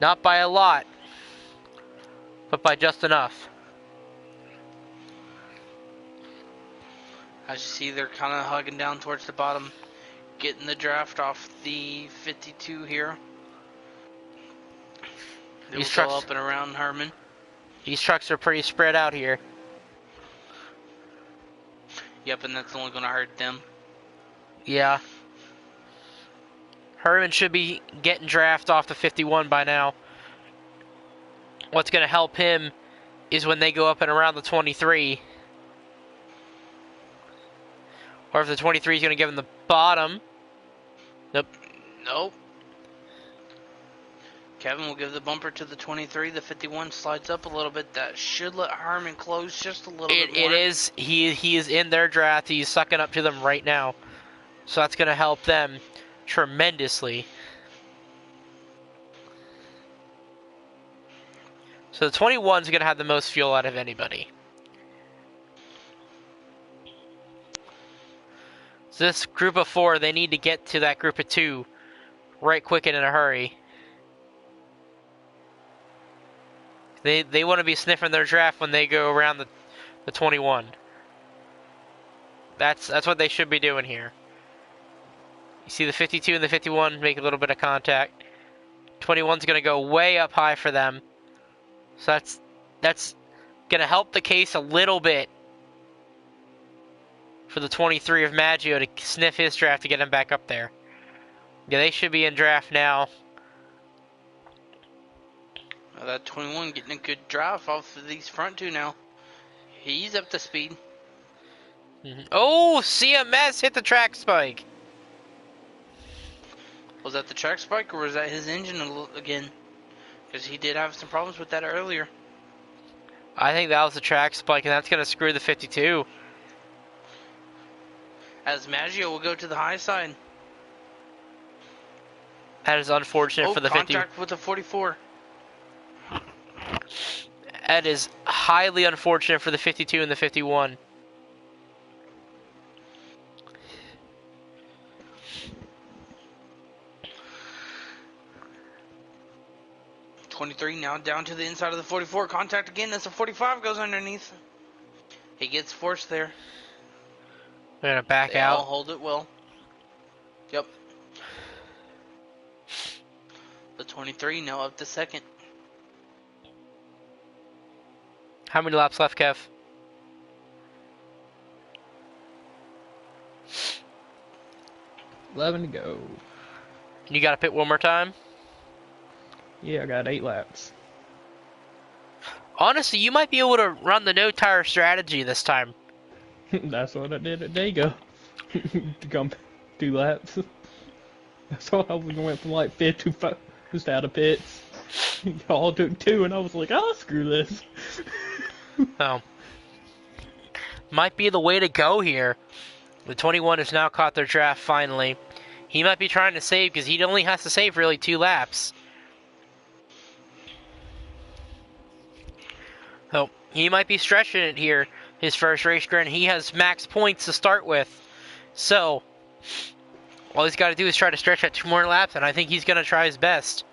Not by a lot, but by just enough. As you see, they're kind of hugging down towards the bottom, getting the draft off the 52 here. They will go up and around Herman. These trucks are pretty spread out here. Yep, and that's only going to hurt them. Yeah. Herman should be getting draft off the 51 by now. What's going to help him is when they go up and around the 23. Or if the 23 is going to give him the bottom. Nope. Nope. Kevin will give the bumper to the 23. The 51 slides up a little bit. That should let Herman close just a little bit more. It is. He is in their draft. He's sucking up to them right now. So that's going to help them tremendously. So the 21 is going to have the most fuel out of anybody. So this group of 4, they need to get to that group of 2 right quick and in a hurry. They want to be sniffing their draft when they go around the 21. That's what they should be doing here. You see the 52 and the 51 make a little bit of contact. 21's going to go way up high for them. So that's going to help the case a little bit for the 23 of Maggio to sniff his draft to get him back up there. Yeah, they should be in draft now. That 21 getting a good drive off of these front 2 now. He's up to speed. Oh, CMS hit the track spike. Was that the track spike or was that his engine again? Because he did have some problems with that earlier. I think that was the track spike, and that's going to screw the 52. As Maggio will go to the high side. That is unfortunate for the 50. Contact with the 44. That is highly unfortunate for the 52 and the 51. .23 now down to the inside of the 44. Contact again as the 45 goes underneath. He gets forced there. They're going to back They out. all hold it well. Yep. The 23 now up to second. How many laps left, Kev? $11 to go. You got to pit one more time? Yeah, I got 8 laps. Honestly, you might be able to run the no tire strategy this time. That's what I did at Dago. To come 2 laps. That's why I went from like 5th to 5th, just out of pits. Y'all took 2, and I was like, oh, screw this. Oh. Might be the way to go here. The 21 has now caught their draft finally. He might be trying to save because he only has to save really 2 laps. So he might be stretching it here. His first race grid, he has max points to start with. So all he's got to do is try to stretch at 2 more laps, and I think he's going to try his best.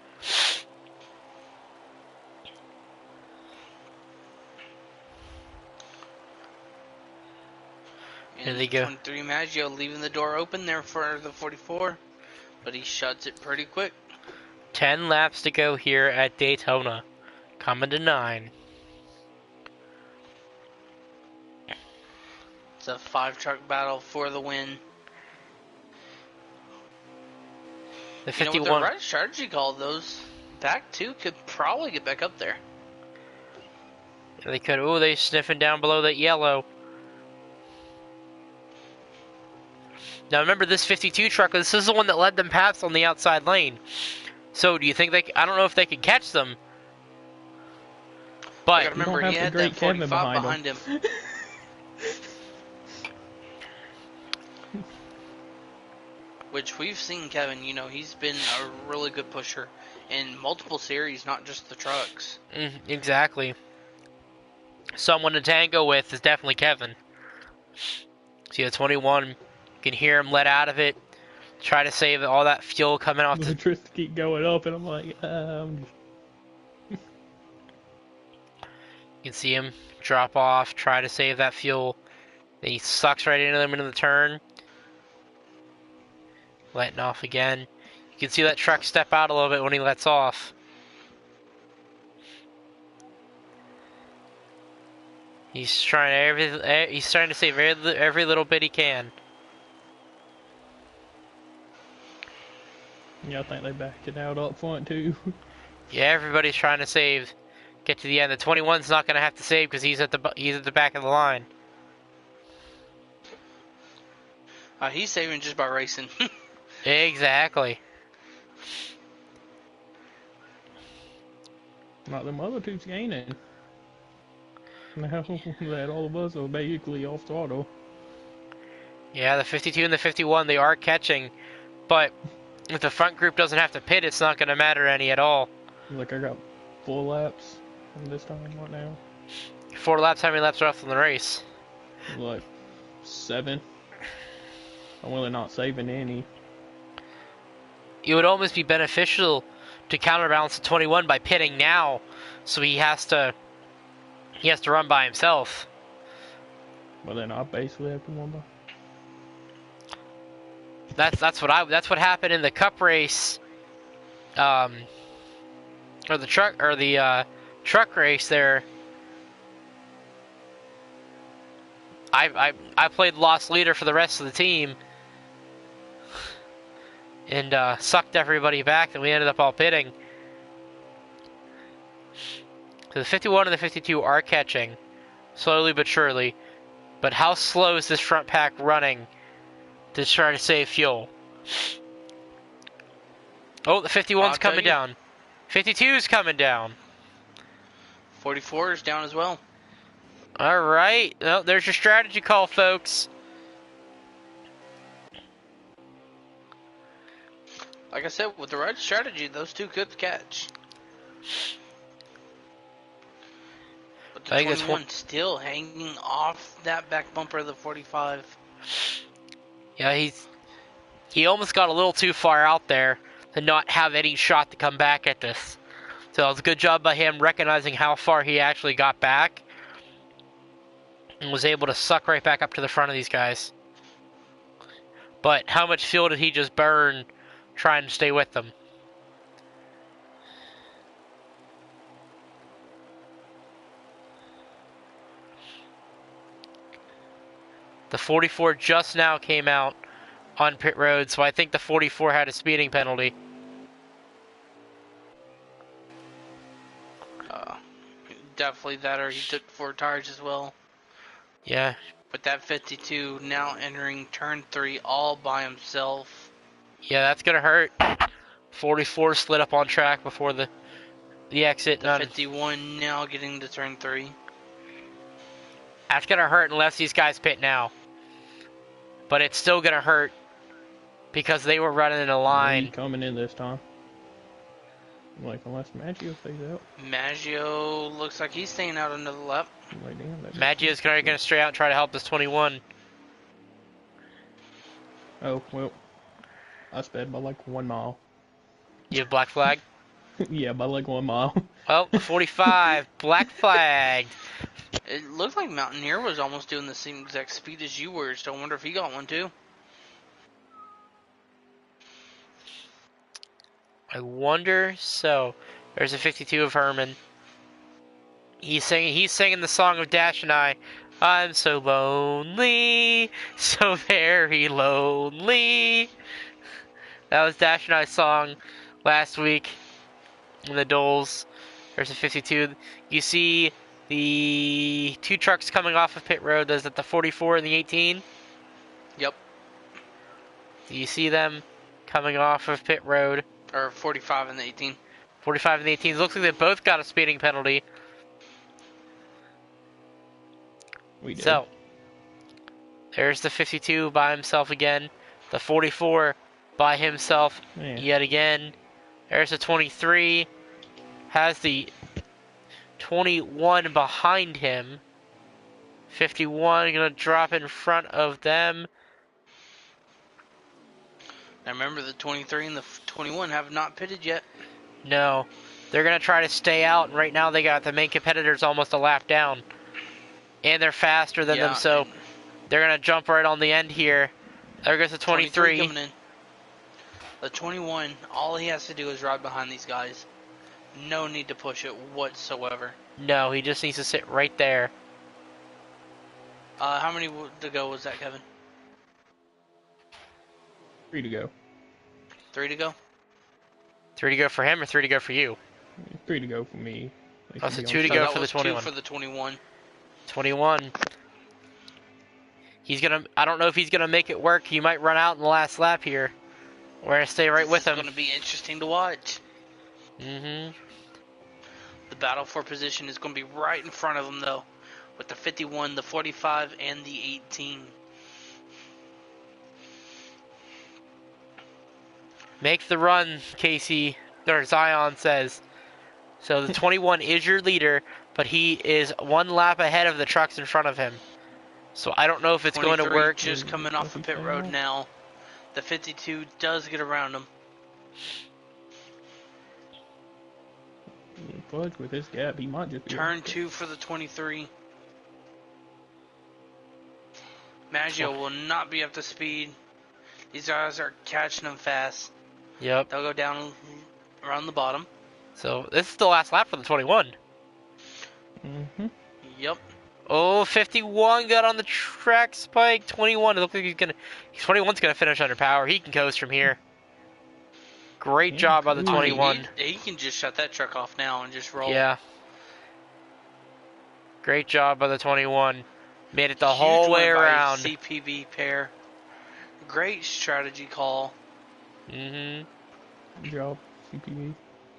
Here they go. 23 Maggio leaving the door open there for the 44, but he shuts it pretty quick. 10 laps to go here at Daytona. Coming to 9. It's a 5-truck battle for the win. The You know, 51. with the right strategy call, those back 2 could probably get back up there. They could. Oh, they're sniffing down below that yellow. Now remember, this 52 truck, this is the one that led them past on the outside lane. So do you think I don't know if they could catch them. But You gotta remember, he had that 45 behind him. which we've seen Kevin. He's been a really good pusher in multiple series, not just the trucks. Exactly. Someone to tango with is definitely Kevin. See the 21, you can hear him let out of it, try to save all that fuel coming off The the... just keep going up, and I'm like, You can see him drop off, try to save that fuel. Then he sucks right into them into the turn. Letting off again. You can see that truck step out a little bit when he lets off. He's trying to save every little bit he can. yeah, I think they backed it out up front too. Yeah, everybody's trying to save. Get to the end. The 21's not going to have to save because he's at the back of the line. He's saving just by racing. Exactly. Not them other two's gaining. Now that all of us are basically off throttle. Yeah, the 52 and the 51, they are catching, but if the front group doesn't have to pit, it's not going to matter any at all. Like I got 4 laps on this time right now. 4 laps, how many laps are left in the race? Like 7. I'm really not saving any. It would almost be beneficial to counterbalance the 21 by pitting now, so he has to run by himself. But then I basically have to run by. That's what happened in the Cup race, or the truck race there. I played lost leader for the rest of the team, and sucked everybody back, and we ended up all pitting. So the 51 and the 52 are catching, slowly but surely. But how slow is this front pack running to try to save fuel? Oh, the 51's coming down. 52's coming down. 44 is down as well. All right. Well, there's your strategy call, folks. Like I said, with the right strategy, those two could catch. But the 21 still hanging off that back bumper of the 45. Yeah, he almost got a little too far out there to not have any shot to come back at this. So it was a good job by him recognizing how far he actually got back and was able to suck right back up to the front of these guys. But how much fuel did he just burn trying to stay with them? The 44 just now came out on pit road, so I think the 44 had a speeding penalty. Definitely that, or he took 4 tires as well. Yeah. But that 52 now entering turn 3 all by himself. Yeah, that's gonna hurt. 44 slid up on track before the exit. The 51 now getting to turn 3. That's gonna hurt unless these guys pit now. But it's still gonna hurt because they were running in a line. Coming in this time. Like, unless Maggio stays out. Maggio looks like he's staying out another lap. Like, damn, Maggio's gonna stray out and try to help this 21. Oh, well. I sped by like 1 mile. You have black flag? Yeah, by like 1 mile. Oh, 45, black flagged. It looked like Mountaineer was almost doing the same exact speed as you were, so I wonder if he got one too. I wonder. So, there's a 52 of Herman. He's singing the song of Dash and I. I'm so lonely, so very lonely. That was Dash and I's song last week in the Doles. There's a 52. You see the 2 trucks coming off of pit road. Is it the 44 and the 18? Yep. Do you see them coming off of pit road? Or 45 and the 18. 45 and the 18. Looks like they both got a speeding penalty. We did. So, there's the 52 by himself again. The 44 by himself Man. yet again. There's a 23. Has the 21 behind him. 51 gonna drop in front of them. Now remember, the 23 and the 21 have not pitted yet. No. They're gonna try to stay out, and right now they got the main competitors almost a lap down. And they're faster than them, so and they're gonna jump right on the end here. There goes the 23. coming in. The 21, all he has to do is ride behind these guys. No need to push it whatsoever. No, he just needs to sit right there. How many to go was that, Kevin? 3 to go. 3 to go? 3 to go for him or 3 to go for you? 3 to go for me. Oh, so 2 to So go that for the was 21. 2 for the 21. 21. He's gonna. I don't know if he's gonna make it work. He might run out in the last lap here. We're gonna stay right with him. It's going to be interesting to watch. Mm-hmm. The battle for position is going to be right in front of him, though, with the 51, the 45, and the 18. Make the run, Casey. Or Zion says. So the 21 is your leader, but he is 1 lap ahead of the trucks in front of him. So I don't know if it's going to work. Just coming off the pit road now. The 52 does get around him. Fudge with his gap, he might just be Turn 2 for the 23. Maggio will not be up to speed. These guys are catching him fast. Yep. They'll go down around the bottom. So this is the last lap for the 21. Mm-hmm. Yep. Oh, 51 got on the track spike. 21, it looks like he's gonna... 21's gonna finish under power. He can coast from here. Great Yeah, job by the cool. 21. He can just shut that truck off now and just roll. Yeah. Great job by the 21. Made it the Huge whole win way by around. CPB pair. Great strategy call. Mm-hmm. Good job, CPB.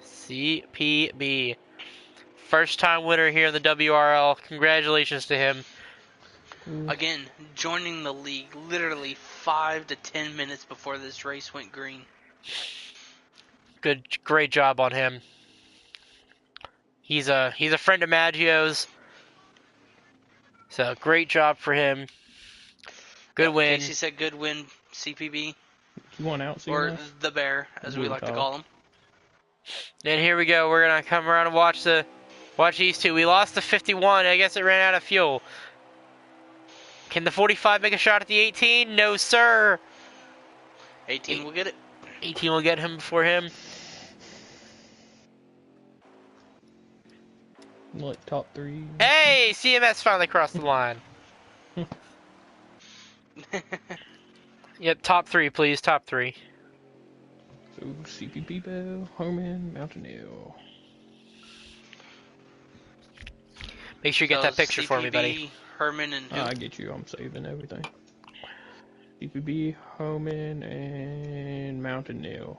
CPB. First time winner here in the WRL. Congratulations to him. Again, joining the league literally 5 to 10 minutes before this race went green. Great job on him. He's a friend of Maggio's. So great job for him. Good win. Casey said good win, CPB. You want out, Or CMS? the Bear, as we like to call him. And here we go. We're gonna come around and watch these two. We lost the 51. I guess it ran out of fuel. Can the 45 make a shot at the 18? No, sir. 18 will get it. 18 will get him before him. Like top 3. Hey, CMS finally crossed the line. Yep, top 3, please. Top 3. So CPB Bell, Herman, Mountaineer. Make sure you get So that picture for me, buddy. CPB, Herman, and who? I get you. I'm saving everything. CPB, Herman, and Mountaineer.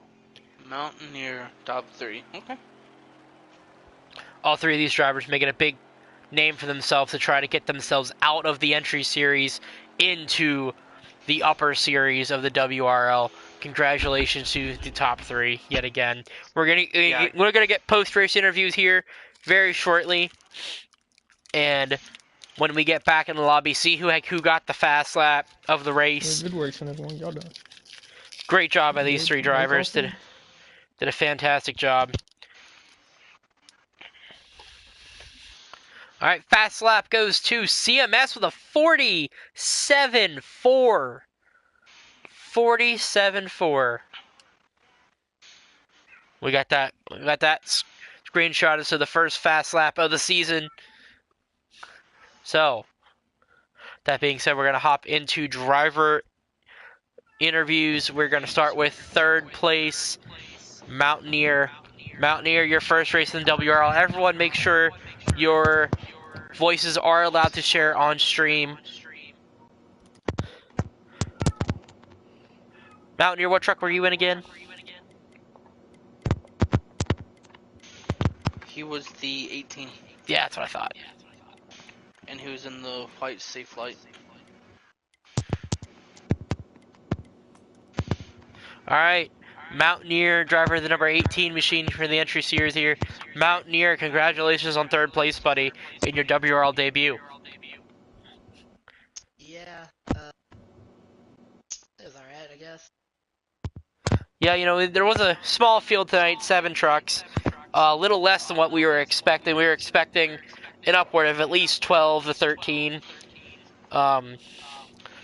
Mountaineer, top 3. Okay. All 3 of these drivers making a big name for themselves to try to get themselves out of the entry series into the upper series of the WRL. Congratulations to the top 3 yet again. We're gonna get post-race interviews here very shortly, and when we get back in the lobby, see who got the fast lap of the race. Good racing, everyone. Y'all done. Great job by these 3 drivers. Awesome. Did a fantastic job. All right, fast lap goes to CMS with a 47.4. 47.4. We got that screenshot of the first fast lap of the season. So, that being said, we're going to hop into driver interviews. We're going to start with 3rd place, Mountaineer. Mountaineer, your first race in the WRL. Everyone make sure your voices are allowed to share on stream. Mountaineer, what truck were you in again? He was the 18. Yeah, that's what I thought. And he was in the white safe light. All right. Mountaineer, driver of the number 18 machine for the entry series here. Mountaineer, congratulations on third place, buddy, in your WRL debut. Yeah, it was alright, I guess. Yeah, you know, there was a small field tonight, 7 trucks. A little less than what we were expecting. We were expecting an upward of at least 12 to 13. Don't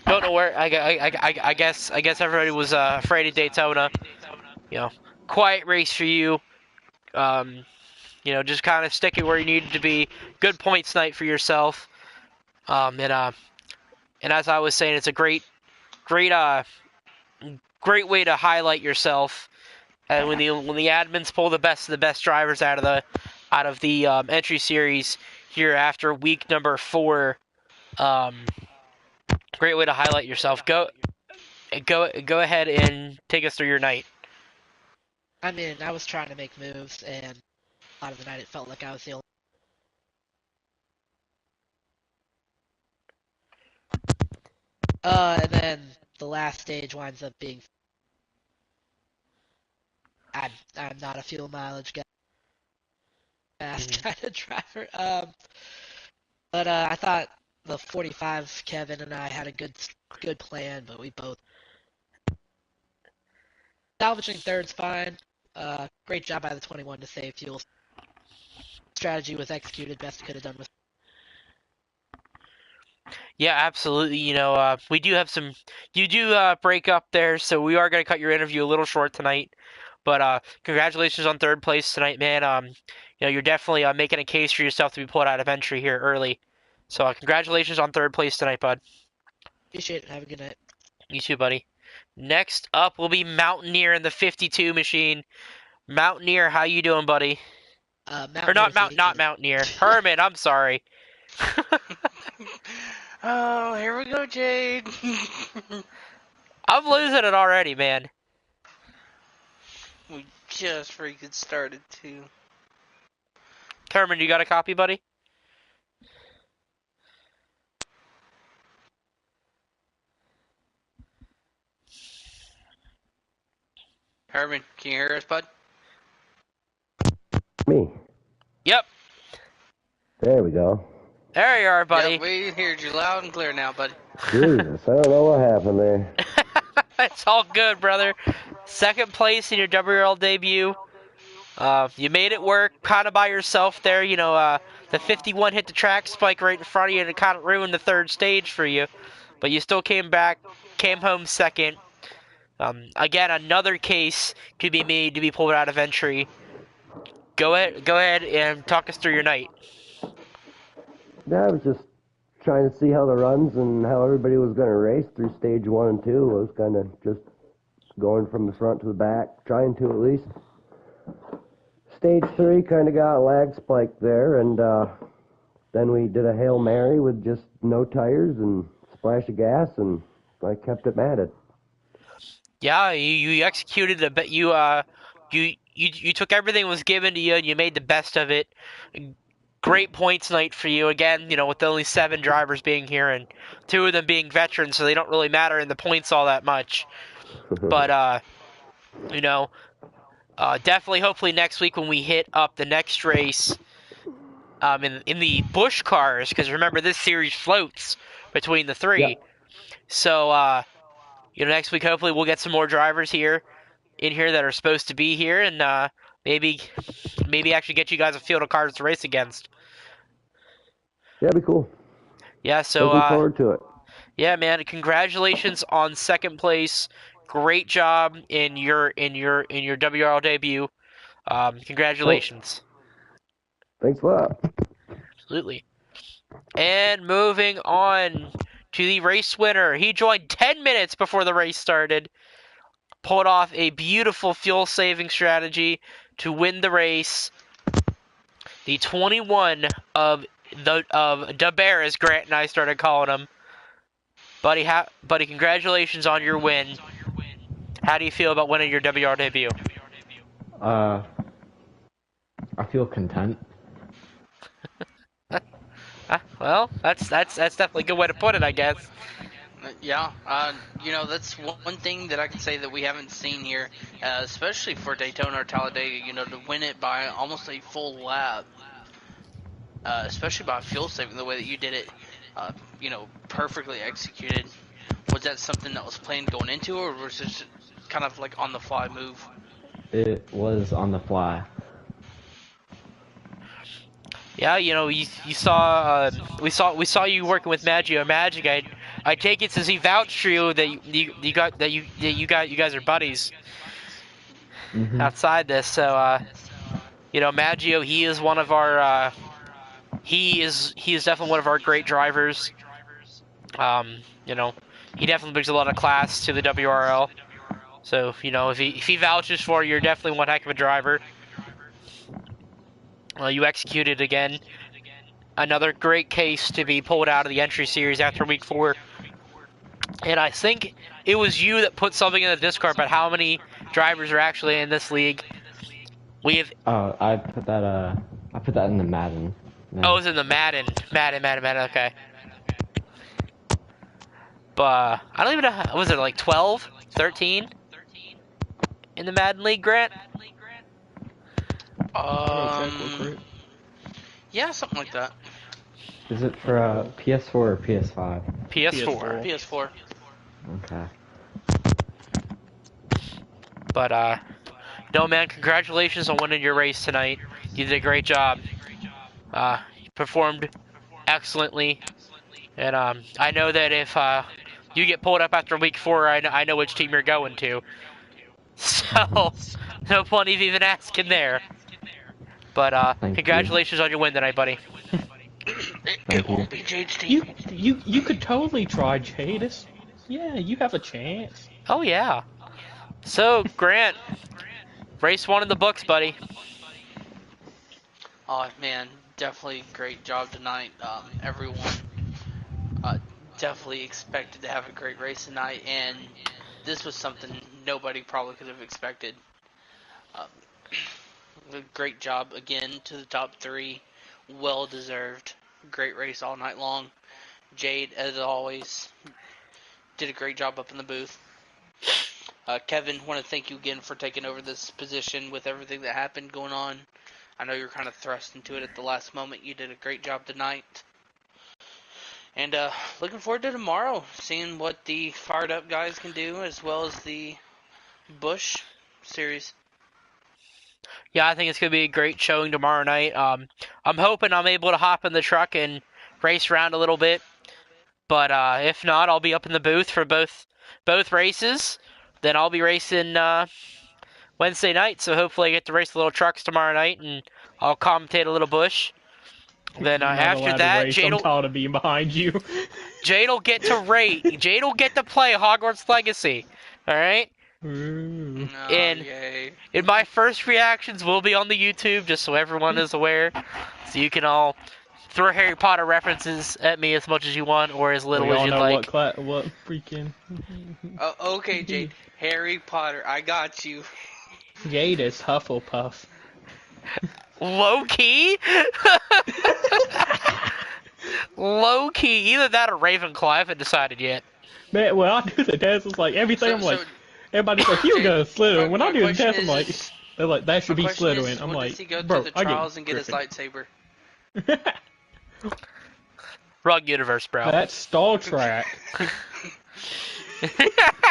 know where. I guess everybody was afraid of Daytona. You know, quiet race for you. You know, just kind of sticking where you needed to be. Good points night for yourself. And as I was saying, it's a great way to highlight yourself. And when the admins pull the best of the best drivers out of the entry series here after week number 4, great way to highlight yourself. Go ahead and take us through your night. I mean, I was trying to make moves, and a lot of the night it felt like I was the only. And then the last stage winds up being. I'm not a fuel mileage guy, fast kind of driver. But I thought the 45 Kevin and I had a good plan, but we both salvaging third's fine. Great job by the 21 to save fuel. Strategy was executed best could have done with. Yeah, absolutely. You know, we do have some. You do break up there, so we are going to cut your interview a little short tonight. But congratulations on third place tonight, man. You know, you're definitely making a case for yourself to be pulled out of entry here early. So congratulations on third place tonight, bud. Appreciate it. Have a good night. You too, buddy. Next up will be Mountaineer in the 52 machine. Mountaineer, how you doing, buddy? Or not Mountaineer. Herman, I'm sorry. Oh, here we go, Jade. I'm losing it already, man. We just freaking started too. Herman, you got a copy, buddy? Herman, can you hear us, bud? Me. Yep. There we go. There you are, buddy. Yeah, we heard you loud and clear now, buddy. Jesus, I don't know what happened there. It's all good, brother. Second place in your WRL debut. You made it work kind of by yourself there. You know, the 51 hit the track spike right in front of you, and it kind of ruined the third stage for you. But you still came home second. Again, another case could be made to be pulled out of entry. Go ahead and talk us through your night. Yeah, I was just trying to see how the runs and how everybody was going to race through stage 1 and 2. I was kind of just going from the front to the back, trying to at least. Stage 3 kind of got a lag spike there, and then we did a Hail Mary with just no tires and splash of gas, and I kept it matted. Yeah, you executed a bit. You took everything that was given to you, and you made the best of it. Great points night for you again. You know, with only 7 drivers being here and 2 of them being veterans, so they don't really matter in the points all that much. But you know, definitely, hopefully next week when we hit up the next race, in the Busch cars, because remember this series floats between the 3. Yeah. So you know, next week hopefully we'll get some more drivers in here that are supposed to be here, and maybe actually get you guys a field of cars to race against. Yeah, that'd be cool. Yeah, so looking forward to it. Yeah, man, congratulations on second place. Great job in your WRL debut. Congratulations. Thanks a lot. Absolutely. And moving on to the race winner. He joined 10 minutes before the race started. Pulled off a beautiful fuel saving strategy to win the race. The 21 of Da Bear, as Grant and I started calling him. Buddy, congratulations on your win. How do you feel about winning your WR debut? I feel content. Well, that's definitely a good way to put it, I guess. Yeah, that's one thing that I can say that we haven't seen here, especially for Daytona or Talladega. To win it by almost a full lap, especially by fuel saving the way that you did it, perfectly executed. Was that something that was planned going into, or was it just kind of like on the fly move? It was on the fly. Yeah, you saw we saw you working with Maggio. Magic. I take it since he vouched for you that you guys are buddies Hmm. outside this. So Maggio, he is one of our he is definitely one of our great drivers. Um, you know, he definitely brings a lot of class to the WRL. So if he vouches for you, you're definitely one heck of a driver. You executed again. Another great case to be pulled out of the entry series after week 4. And I think it was you that put something in the Discord about how many drivers are actually in this league. We have. Oh, I put that in the Madden. Oh, it Man. was in the Madden. Madden. Okay. But I don't even know. Was it like 12, 13 in the Madden League, Grant? I'll go check real Um, quick. yeah, something like that. Is it for PS4 or PS5? PS4. PS4. Okay. But no, man, congratulations on winning your race tonight. You did a great job. You performed excellently, and I know that if you get pulled up after week 4, I know which team you're going to. So no point of even asking there. But Thank you. congratulations on your win tonight, buddy. It Thank you. won't be Jade's team. You could totally try Jadis. Yeah, you have a chance. Oh yeah. So Grant, race 1 in the books, buddy. Oh man, definitely great job tonight. Everyone uh, definitely expected to have a great race tonight, and this was something nobody probably could have expected. Um, great job again to the top 3, well deserved. Great race all night long. Jade, as always, did a great job up in the booth. Kevin, want to thank you again for taking over this position with everything that happened going on. I know you're kind of thrust into it at the last moment. You did a great job tonight. And looking forward to tomorrow, seeing what the fired up guys can do, as well as the Bush series. Yeah, I think it's gonna be a great showing tomorrow night. I'm hoping I'm able to hop in the truck and race around a little bit. But if not, I'll be up in the booth for both races. Then I'll be racing Wednesday night. So hopefully I get to race the little trucks tomorrow night, and I'll commentate a little Bush. Then You're not after allowed to that, race. I'm tired of being behind you. Jade'll get to rate. Jade'll get to play Hogwarts Legacy. All right. Ooh. Oh, And yay. my first reactions will be on the YouTube, just so everyone is aware, so you can all throw Harry Potter references at me as much as you want, or as little We as all you'd know like. what freaking Okay, Jade. Harry Potter, I got you. Jadis Hufflepuff. Low key? Low key. Either that or Ravenclaw. I haven't decided yet. Man, when I do the test, it's like everything. I'm like, everybody's like, you Jade, go Slytherin. When I my do the question test, I'm like, is- they're like, that should My be question Slytherin. is, I'm when like, does he go bro, through the I trials and get his Gryffindor. lightsaber? Wrong universe, bro. That's Star Trek.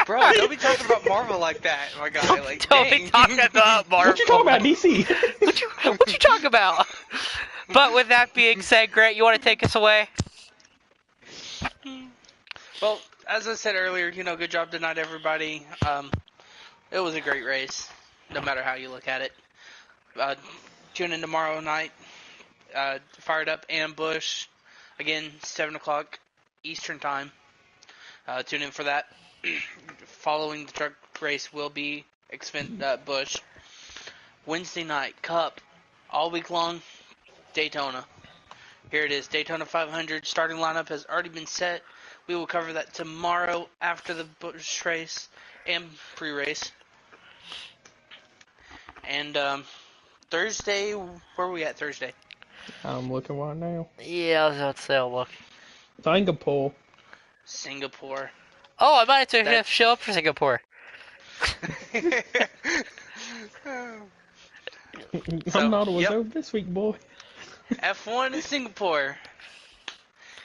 Bro, don't be talking about Marvel like that, my guy. Like, Don't be dang. talking about Marvel. What you talking about, DC? What you talking about? But with that being said, Grant, you want to take us away? Well, as I said earlier, good job tonight, everybody. It was a great race, no matter how you look at it. Tune in tomorrow night. Fired Up Ambush. Again, 7 o'clock Eastern Time. Tune in for that. Following the truck race will be Bush. Wednesday night, Cup. All week long, Daytona. Here it is, Daytona 500. Starting lineup has already been set. We will cover that tomorrow after the Bush race and pre-race. And Thursday, where are we at Thursday? I'm looking right now. Yeah, let's say I'll look. Singapore. Singapore. Oh, I might have to That- show up for Singapore. I'm not was yep. over this week, boy. F1 in Singapore.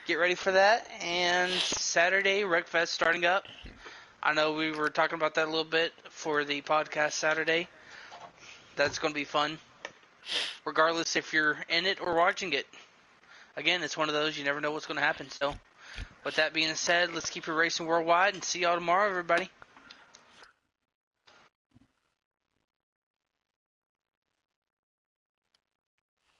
Get ready for that. And Saturday, Wreckfest starting up. I know we were talking about that a little bit for the podcast Saturday. That's going to be fun. Regardless if you're in it or watching it. Again, it's one of those, you never know what's going to happen. So, with that being said, let's keep it racing worldwide and see y'all tomorrow, everybody.